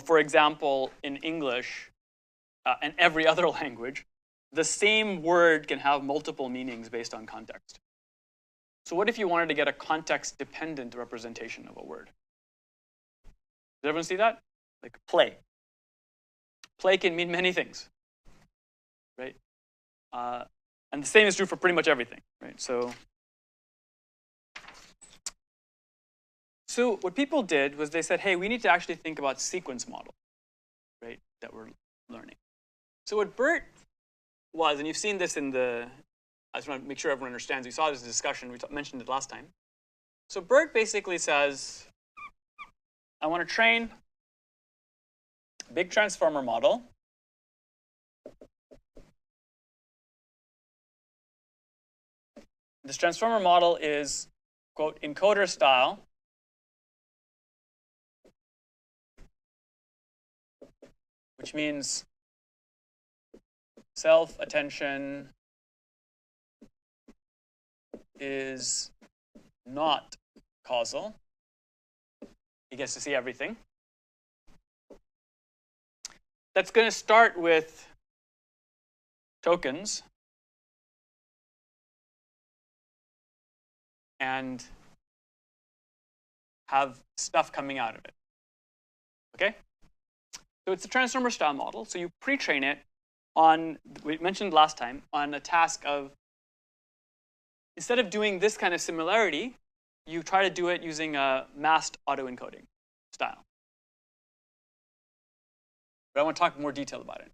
for example, in English and every other language, the same word can have multiple meanings based on context. So what if you wanted to get a context-dependent representation of a word? Does everyone see that? Like play. Play can mean many things, right? And the same is true for pretty much everything, right? So what people did was they said, hey, we need to actually think about sequence model, right, that we're learning. So what BERT was, and you've seen this in the, I just want to make sure everyone understands. We saw this discussion. We mentioned it last time. So BERT basically says, I want to train a big transformer model. This transformer model is, quote, encoder style. Which means self-attention is not causal. He gets to see everything. That's going to start with tokens and have stuff coming out of it. Okay? So it's a transformer style model. So you pre-train it on, we mentioned last time, on a task of, instead of doing this kind of similarity, you try to do it using a masked autoencoding style. But I want to talk in more detail about it.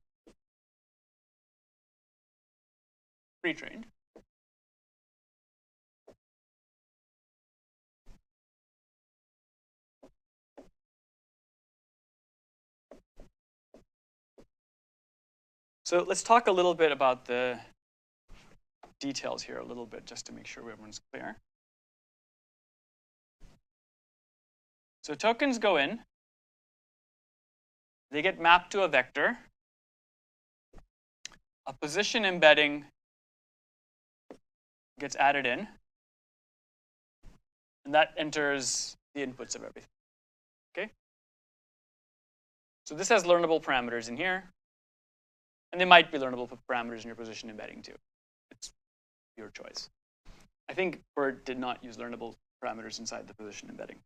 Pre-trained. So let's talk a little bit about the details here a little bit, just to make sure everyone's clear. So tokens go in. They get mapped to a vector. A position embedding gets added in. And that enters the inputs of everything. Okay? So this has learnable parameters in here. And they might be learnable parameters in your position embedding too. It's your choice. I think BERT did not use learnable parameters inside the position embedding.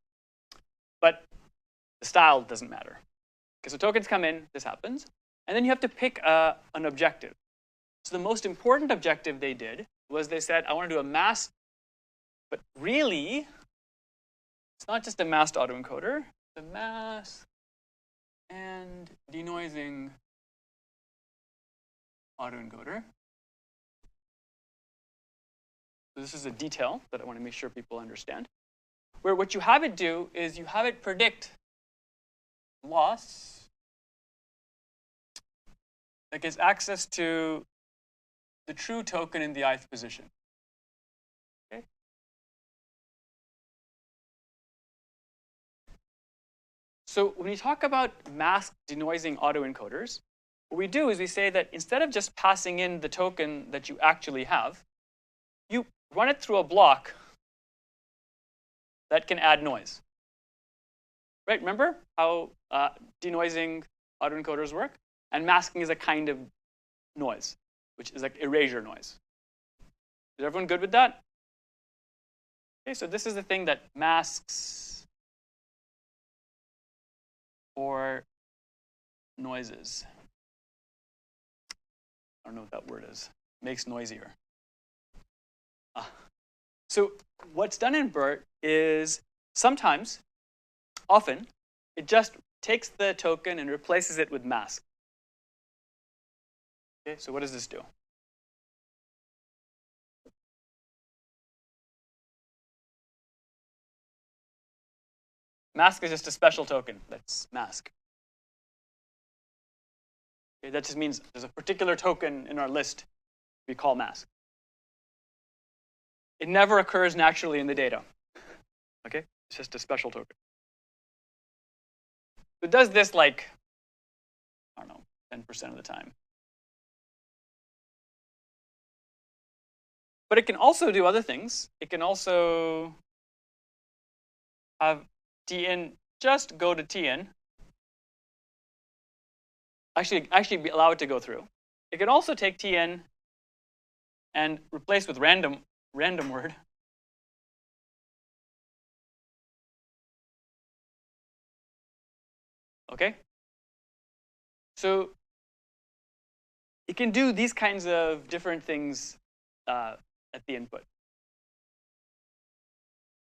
But the style doesn't matter. Okay, so tokens come in, this happens, and then you have to pick an objective. So the most important objective they did was they said, I want to do a masked, but really, it's not just a masked autoencoder, it's a mask and denoising autoencoder. So this is a detail that I want to make sure people understand. Where what you have it do is you have it predict loss that gets access to the true token in the ith position. Okay? So when we talk about masked denoising autoencoders, what we do is we say that instead of just passing in the token that you actually have, you run it through a block that can add noise. Right? Remember how denoising autoencoders work? And masking is a kind of noise, which is like erasure noise. Is everyone good with that? Okay, so this is the thing that masks or noises. I don't know what that word is. Makes noisier. So what's done in BERT is sometimes, often, it just takes the token and replaces it with mask. Okay, so what does this do? Mask is just a special token that's mask. Okay, that just means there's a particular token in our list we call mask. It never occurs naturally in the data. Okay, it's just a special token. It does this like, I don't know, 10% of the time. But it can also do other things. It can also have tn just go to tn. Actually allow it to go through. It can also take tn and replace with random word. Okay? So it can do these kinds of different things at the input.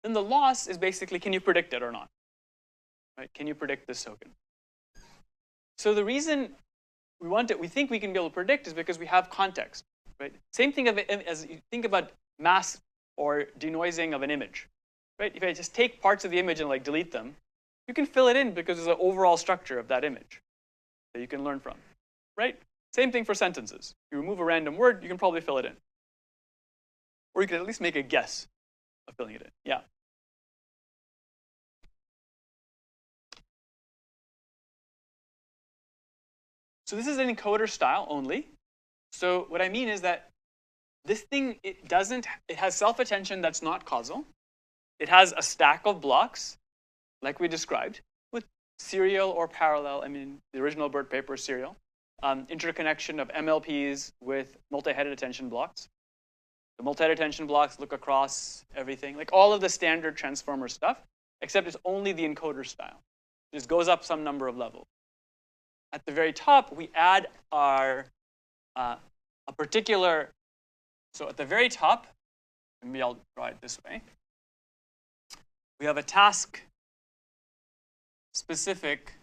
Then the loss is basically, can you predict it or not? Right? Can you predict this token? So the reason we think we can be able to predict is because we have context. Right? Same thing as you think about mask or denoising of an image. Right? If I just take parts of the image and like delete them, you can fill it in because there's an overall structure of that image that you can learn from. Right? Same thing for sentences. You remove a random word, you can probably fill it in. Or you can at least make a guess of filling it in. Yeah. So this is an encoder style only. So what I mean is that this thing, it has self-attention that's not causal. It has a stack of blocks, like we described, with serial or parallel. I mean, the original BERT paper is serial. Interconnection of MLPs with multi-headed attention blocks. The multi-headed attention blocks look across everything, like all of the standard transformer stuff, except it's only the encoder style. It just goes up some number of levels. At the very top, we add our a particular. So at the very top, maybe I'll draw it this way. We have a task-specific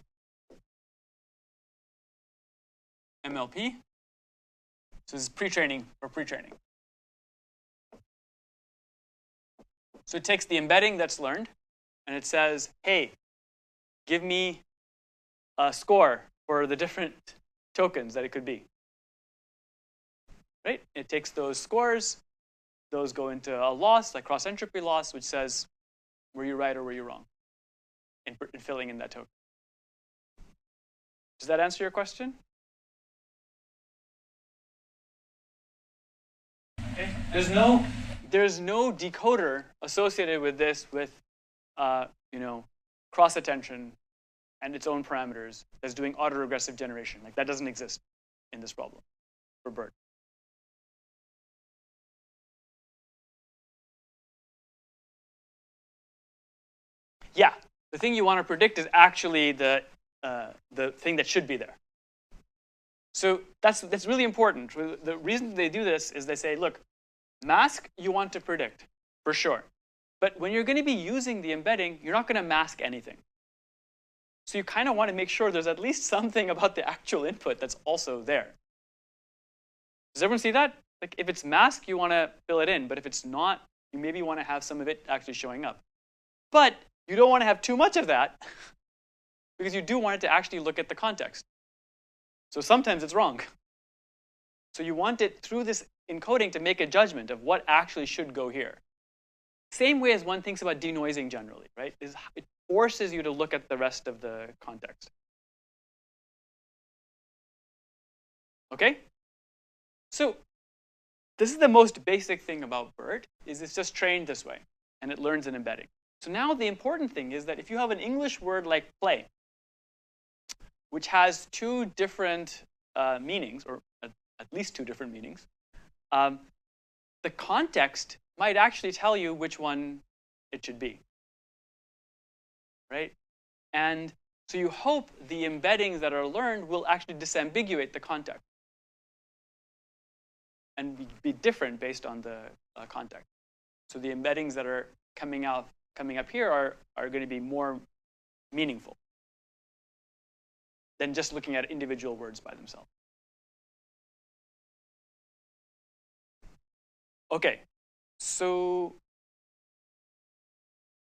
MLP. So this is pre-training for pre-training. So it takes the embedding that's learned, and it says, hey, give me a score for the different tokens that it could be. Right? It takes those scores. Those go into a loss, like cross-entropy loss, which says, were you right or were you wrong in filling in that token. Does that answer your question? Okay. There's no decoder associated with this with cross-attention and its own parameters that's doing autoregressive generation. Like that doesn't exist in this problem for BERT. Yeah, the thing you want to predict is actually the thing that should be there. So that's really important. The reason they do this is they say, look, mask you want to predict, for sure. But when you're going to be using the embedding, you're not going to mask anything. So you kind of want to make sure there's at least something about the actual input that's also there. Does everyone see that? Like if it's masked, you want to fill it in. But if it's not, you maybe want to have some of it actually showing up. But you don't want to have too much of that because you do want it to actually look at the context. So sometimes it's wrong. So you want it through this encoding to make a judgment of what actually should go here. Same way as one thinks about denoising generally, right? It forces you to look at the rest of the context. Okay? So this is the most basic thing about BERT, is it's just trained this way, and it learns an embedding. So now the important thing is that if you have an English word like play, which has two different meanings, or at least two different meanings, the context might actually tell you which one it should be, right? And so you hope the embeddings that are learned will actually disambiguate the context and be different based on the context. So the embeddings that are coming up here are going to be more meaningful than just looking at individual words by themselves. Okay, so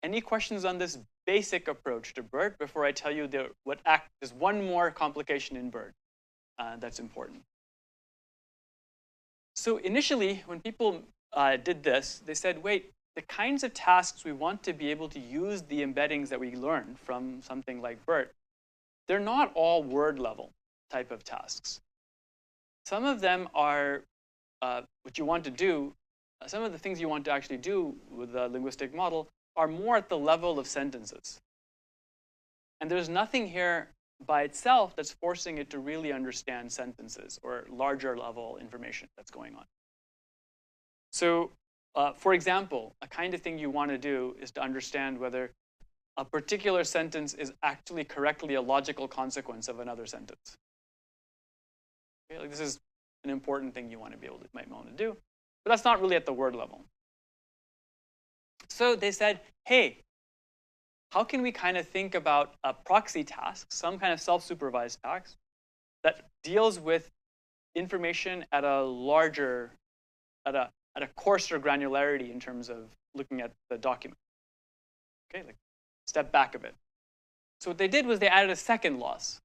any questions on this basic approach to BERT before I tell you there's one more complication in BERT that's important. So initially, when people did this, they said, wait, the kinds of tasks we want to be able to use the embeddings that we learn from something like BERT, they're not all word level type of tasks. Some of them are what you want to do. Some of the things you want to actually do with the linguistic model are more at the level of sentences. And there's nothing here by itself that's forcing it to really understand sentences or larger level information that's going on. So, for example, a kind of thing you want to do is to understand whether a particular sentence is actually correctly a logical consequence of another sentence. Okay, like this is an important thing you might want to do, but that's not really at the word level. So they said, hey, how can we kind of think about a proxy task, some kind of self-supervised task that deals with information at a larger, at a coarser granularity in terms of looking at the document. Okay, like step back a bit. So what they did was they added a second loss.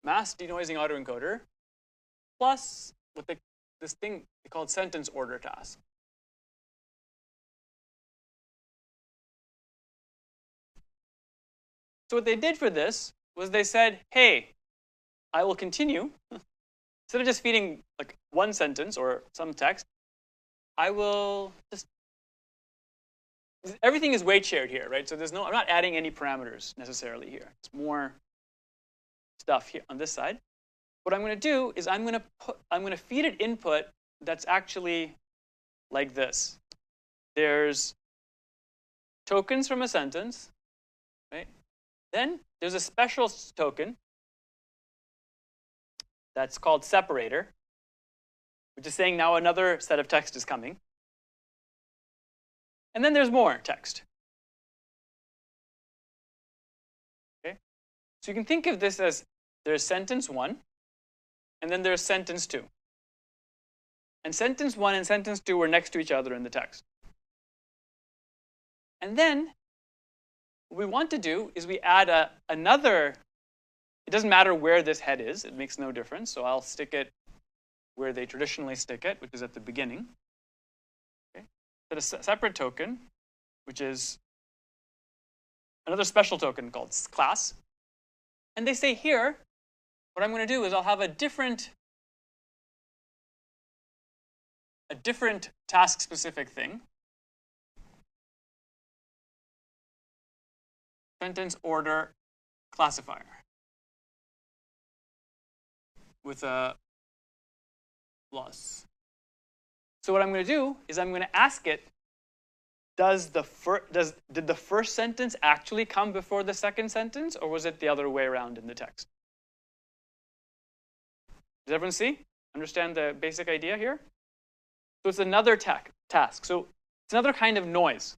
Mass denoising autoencoder plus this thing they called sentence order task. So what they did for this was they said, hey, I will continue. Instead of just feeding like one sentence or some text, I will just, everything is weight shared here, right? So I'm not adding any parameters necessarily here. It's more stuff here on this side. What I'm going to do is I'm going to feed it input that's actually like this. There's tokens from a sentence, right? Then there's a special token that's called separator, which is saying now another set of text is coming. And then there's more text. Okay? So you can think of this as there's sentence 1, and then there's sentence 2. And sentence 1 and sentence 2 were next to each other in the text. And then what we want to do is we add another, it doesn't matter where this head is, it makes no difference. So I'll stick it where they traditionally stick it, which is at the beginning. Okay. But a separate token, which is another special token called class. And they say here, what I'm going to do is I'll have a different task-specific thing. Sentence order classifier with a loss. So what I'm going to do is I'm going to ask it did the first sentence actually come before the second sentence, or was it the other way around in the text? Does everyone see? Understand the basic idea here? So it's another task. So it's another kind of noise.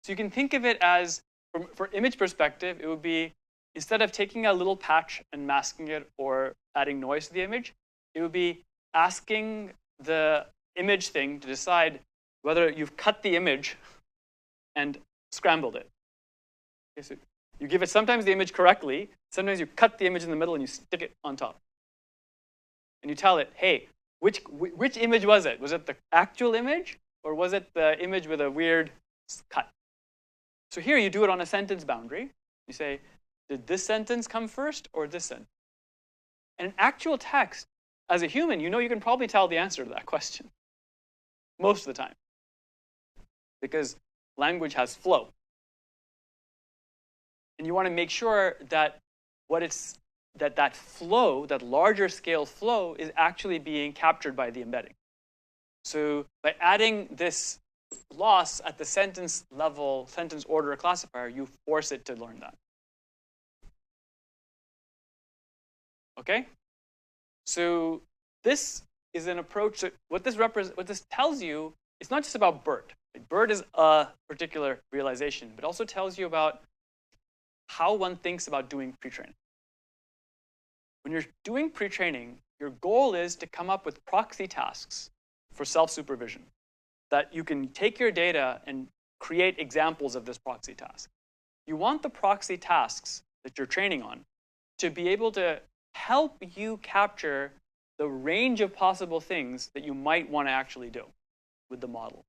So you can think of it as, from image perspective, it would be, instead of taking a little patch and masking it or adding noise to the image, it would be asking the image thing to decide whether you've cut the image and scrambled it. Okay, so you give it sometimes the image correctly, sometimes you cut the image in the middle and you stick it on top. And you tell it, hey, which image was it? Was it the actual image, or was it the image with a weird cut? So here you do it on a sentence boundary. You say, did this sentence come first or this sentence? And in actual text, as a human, you know you can probably tell the answer to that question most of the time, because language has flow. And you want to make sure that that flow, that larger scale flow, is actually being captured by the embedding. So by adding this loss at the sentence level, sentence order classifier, you force it to learn that. Okay? So this is an approach that what this tells you, it's not just about BERT. BERT is a particular realization, but also tells you about how one thinks about doing pre-training. When you're doing pre-training, your goal is to come up with proxy tasks for self-supervision, that you can take your data and create examples of this proxy task. You want the proxy tasks that you're training on to be able to help you capture the range of possible things that you might want to actually do with the model.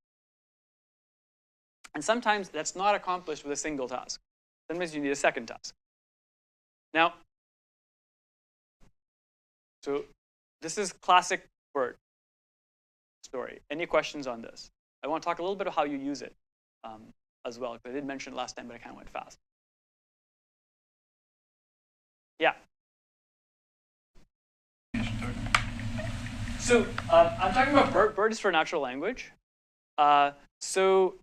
And sometimes that's not accomplished with a single task. Sometimes you need a second task. Now, so this is classic BERT story. Any questions on this? I want to talk a little bit about how you use it as well, because I did mention it last time, but I kind of went fast. Yeah. So I'm talking about BERT. BERT is for natural language. So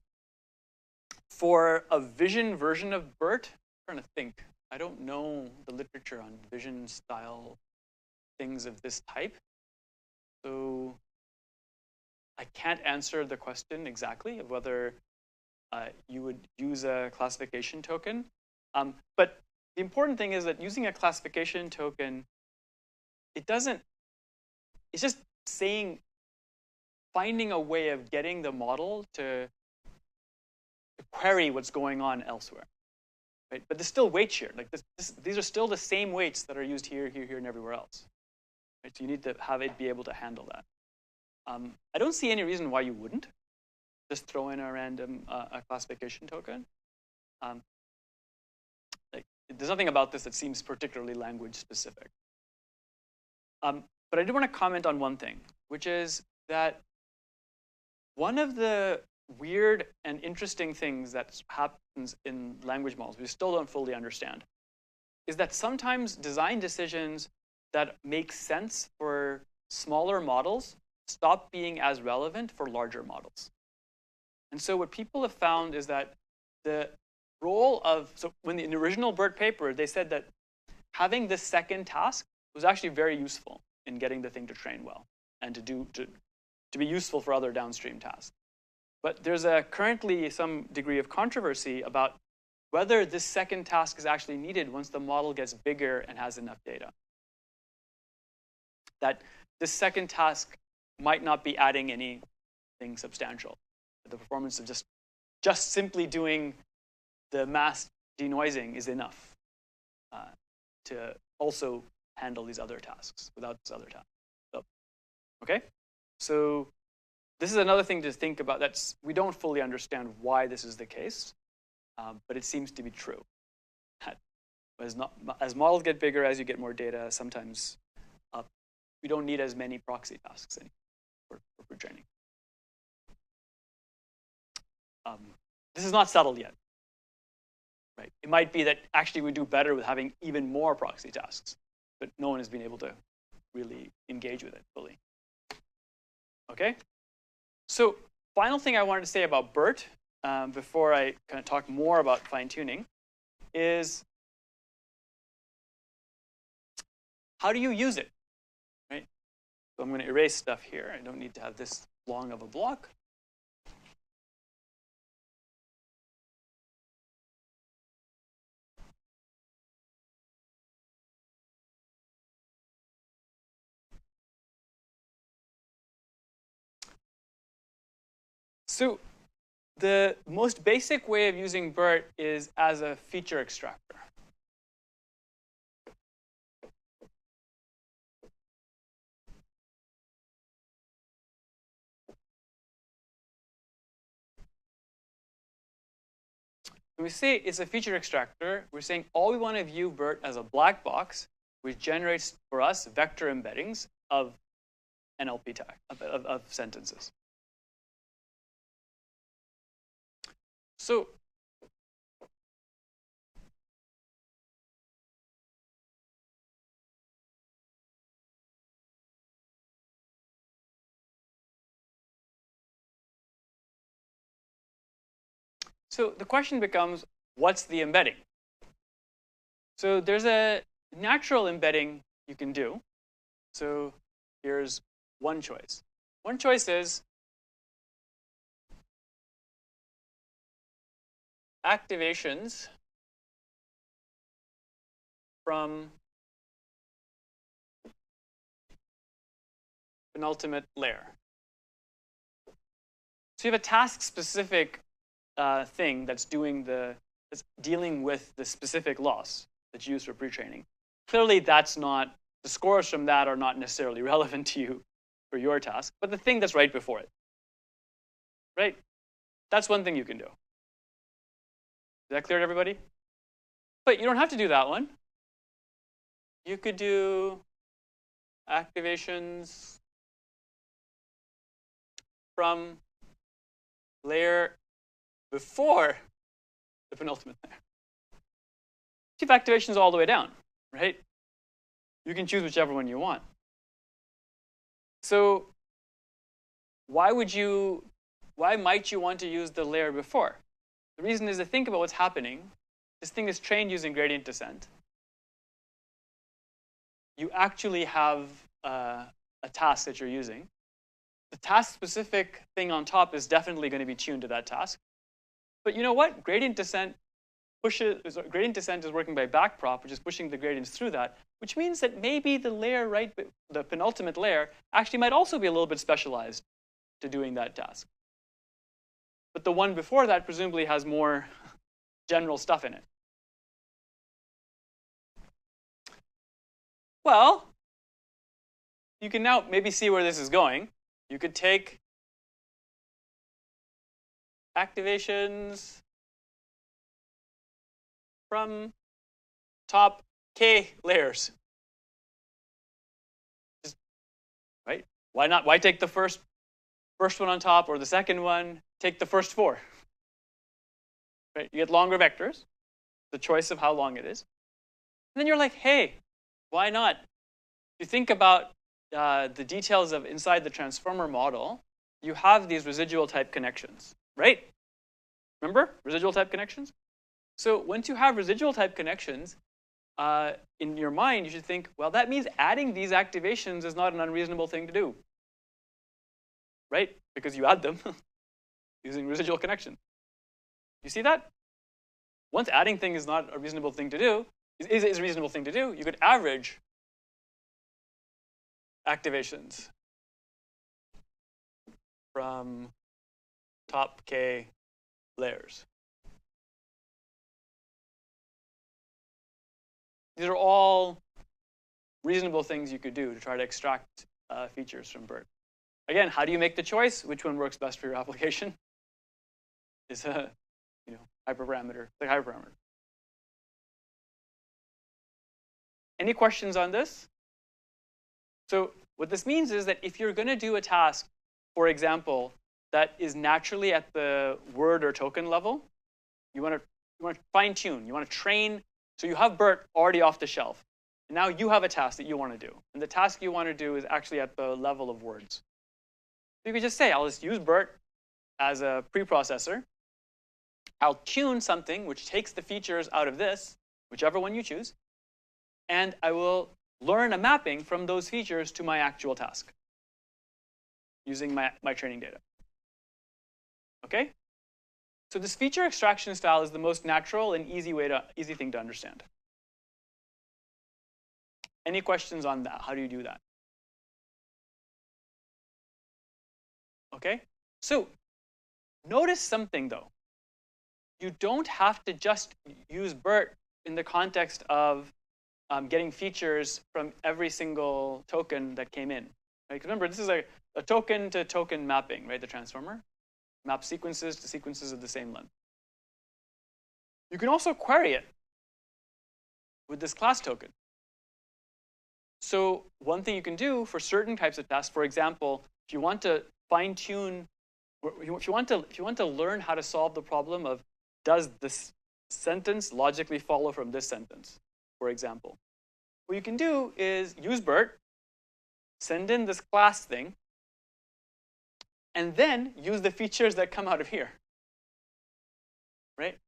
for a vision version of BERT, I'm trying to think. I don't know the literature on vision style things of this type. So I can't answer the question exactly of whether you would use a classification token. But the important thing is that using a classification token, it's just finding a way of getting the model to query what's going on elsewhere. Right? But there's still weights here. Like these are still the same weights that are used here, here, here, and everywhere else. Right? So you need to have it be able to handle that. I don't see any reason why you wouldn't just throw in a random a classification token. There's nothing about this that seems particularly language specific. But I do want to comment on one thing, which is that one of the weird and interesting things that happens in language models we still don't fully understand is that sometimes design decisions that make sense for smaller models stop being as relevant for larger models. And so what people have found is that the role of, so when in the original BERT paper, they said that having this second task was actually very useful in getting the thing to train well and to be useful for other downstream tasks. But there's currently some degree of controversy about whether this second task is actually needed once the model gets bigger and has enough data. That this second task might not be adding anything substantial. The performance of just simply doing the mass denoising is enough to also handle these other tasks without this other task. So, okay? So this is another thing to think about. We don't fully understand why this is the case, but it seems to be true. As models get bigger, as you get more data, sometimes we don't need as many proxy tasks anymore for pre-training. This is not settled yet. Right? It might be that actually we do better with having even more proxy tasks, but no one has been able to really engage with it fully. Okay? So final thing I wanted to say about BERT before I kind of talk more about fine-tuning, is how do you use it, right? So I'm going to erase stuff here. I don't need to have this long of a block. So the most basic way of using BERT is as a feature extractor. When we say it's a feature extractor, we're saying all we want to view BERT as a black box, which generates for us vector embeddings of NLP tag, of sentences. So the question becomes, what's the embedding? So there's a natural embedding you can do. So here's one choice. One choice is activations from penultimate layer. So you have a task-specific thing that's dealing with the specific loss that's used for pre-training. Clearly, that's not, the scores from that are not necessarily relevant to you for your task, but the thing that's right before it, right? That's one thing you can do. Is that clear to everybody? But you don't have to do that one. You could do activations from layer before the penultimate layer. You have activations all the way down, right? You can choose whichever one you want. So why might you want to use the layer before? The reason is to think about what's happening. This thing is trained using gradient descent. You actually have a task that you're using. The task-specific thing on top is definitely going to be tuned to that task. But you know what? Gradient descent is working by backprop, which is pushing the gradients through that, which means that maybe the layer the penultimate layer actually might also be a little bit specialized to doing that task. But the one before that presumably has more general stuff in it. Well, you can now maybe see where this is going. You could take activations from top K layers. Right? Why not? Why take the first one on top or the second one? Take the first 4. Right? You get longer vectors, the choice of how long it is. And then you're like, hey, why not? If you think about the details of inside the transformer model, you have these residual type connections, right? Remember residual type connections? So once you have residual type connections, in your mind, you should think, well, that means adding these activations is not an unreasonable thing to do, right? Because you add them using residual connection. You see that? Once adding thing is not a reasonable thing to do, is a reasonable thing to do, you could average activations from top K layers. These are all reasonable things you could do to try to extract features from BERT. Again, how do you make the choice? Which one works best for your application? Is a hyperparameter, the hyperparameter. Any questions on this? So what this means is that if you're going to do a task, for example, that is naturally at the word or token level, you want to fine tune. You want to train. So you have BERT already off the shelf. And now you have a task that you want to do. And the task you want to do is actually at the level of words. So you could just say, I'll just use BERT as a preprocessor. I'll tune something which takes the features out of this, whichever one you choose, and I will learn a mapping from those features to my actual task using my training data. Okay? So this feature extraction style is the most natural and easy thing to understand. Any questions on that? How do you do that? Okay? So notice something though. You don't have to just use BERT in the context of getting features from every single token that came in. Right? 'Cause remember, this is a token to token mapping, right? The transformer maps sequences to sequences of the same length. You can also query it with this class token. So one thing you can do for certain types of tasks, for example, if you want to fine tune, if you want to learn how to solve the problem of does this sentence logically follow from this sentence, for example, what you can do is use BERT, send in this class thing, and then use the features that come out of here, right?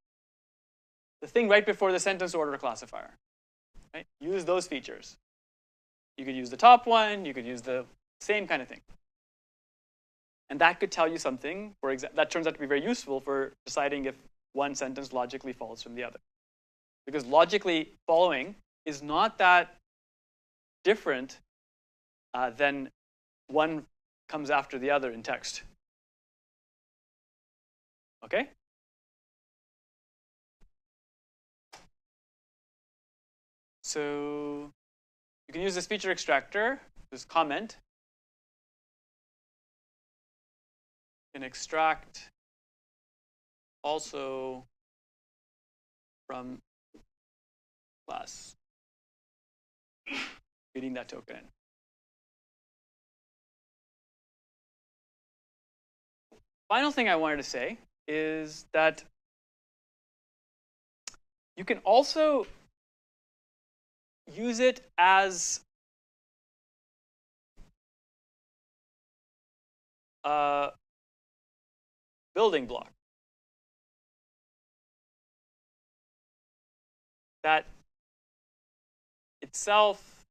The thing right before the sentence order classifier, right? Use those features. You could use the top one, you could use the same kind of thing. And that could tell you something, for example, that turns out to be very useful for deciding if one sentence logically follows from the other. Because logically following is not that different than one comes after the other in text. Okay? So you can use this feature extractor, this comment, and extract also from class, feeding that token in. Final thing I wanted to say is that you can also use it as a building block that itself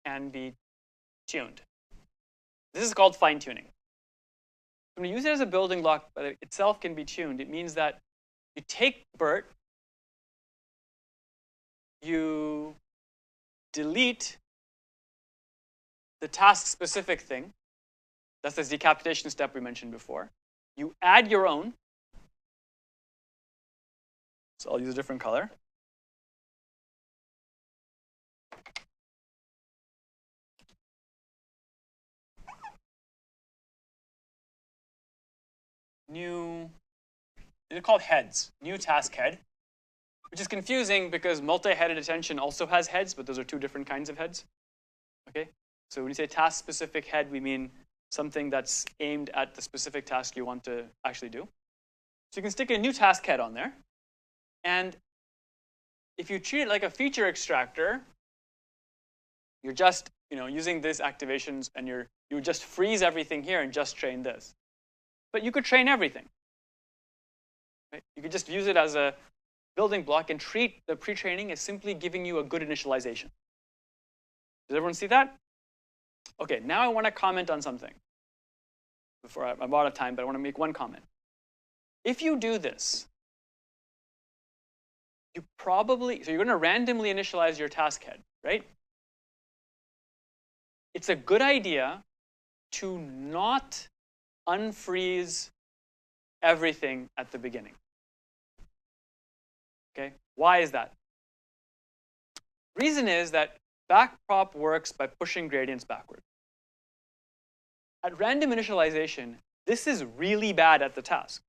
can be tuned. This is called fine-tuning. When you use it as a building block, but it itself can be tuned, it means that you take BERT, you delete the task-specific thing. That's this decapitation step we mentioned before. You add your own. So I'll use a different color. New, they're called heads, new task head, which is confusing because multi-headed attention also has heads, but those are two different kinds of heads. Okay, so when you say task-specific head, we mean something that's aimed at the specific task you want to actually do. So you can stick a new task head on there, and if you treat it like a feature extractor, you're just using these activations, and you just freeze everything here and just train this. But you could train everything. Right? You could just use it as a building block and treat the pre-training as simply giving you a good initialization. Does everyone see that? Okay, now I want to comment on something. Before I'm out of time, but I want to make one comment. If you do this, so you're going to randomly initialize your task head, right? It's a good idea to not unfreeze everything at the beginning. Okay, why is that? Reason is that backprop works by pushing gradients backward. At random initialization, this is really bad at the task.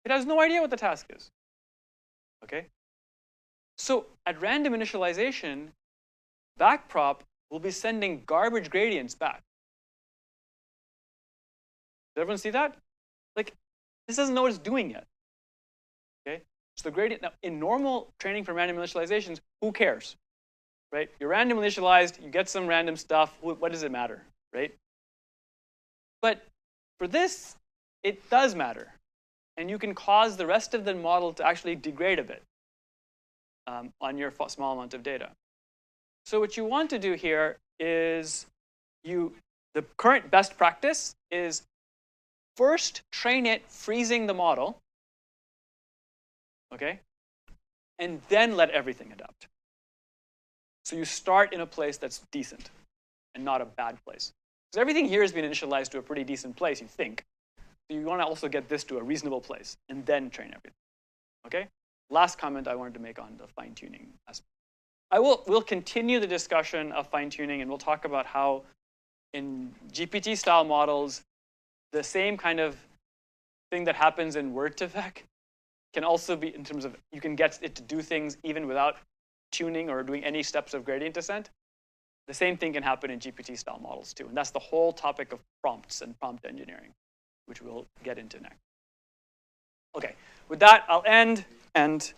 It has no idea what the task is. Okay? So at random initialization, backprop will be sending garbage gradients back. Does everyone see that? Like, this doesn't know what it's doing yet. Okay? So the gradient, now in normal training for random initializations, who cares? Right? You're random initialized, you get some random stuff, what does it matter? Right? But for this, it does matter. And you can cause the rest of the model to actually degrade a bit on your small amount of data. So what you want to do here is the current best practice is first train it freezing the model, okay? And then let everything adapt. So you start in a place that's decent and not a bad place. Because everything here has been initialized to a pretty decent place, you think. So you want to also get this to a reasonable place and then train everything, okay? Last comment I wanted to make on the fine-tuning aspect. We'll continue the discussion of fine-tuning, and we'll talk about how in GPT-style models, the same kind of thing that happens in Word2Vec can also be in terms of you can get it to do things even without tuning or doing any steps of gradient descent. The same thing can happen in GPT-style models too, and that's the whole topic of prompts and prompt engineering, which we'll get into next. Okay, with that, I'll end, and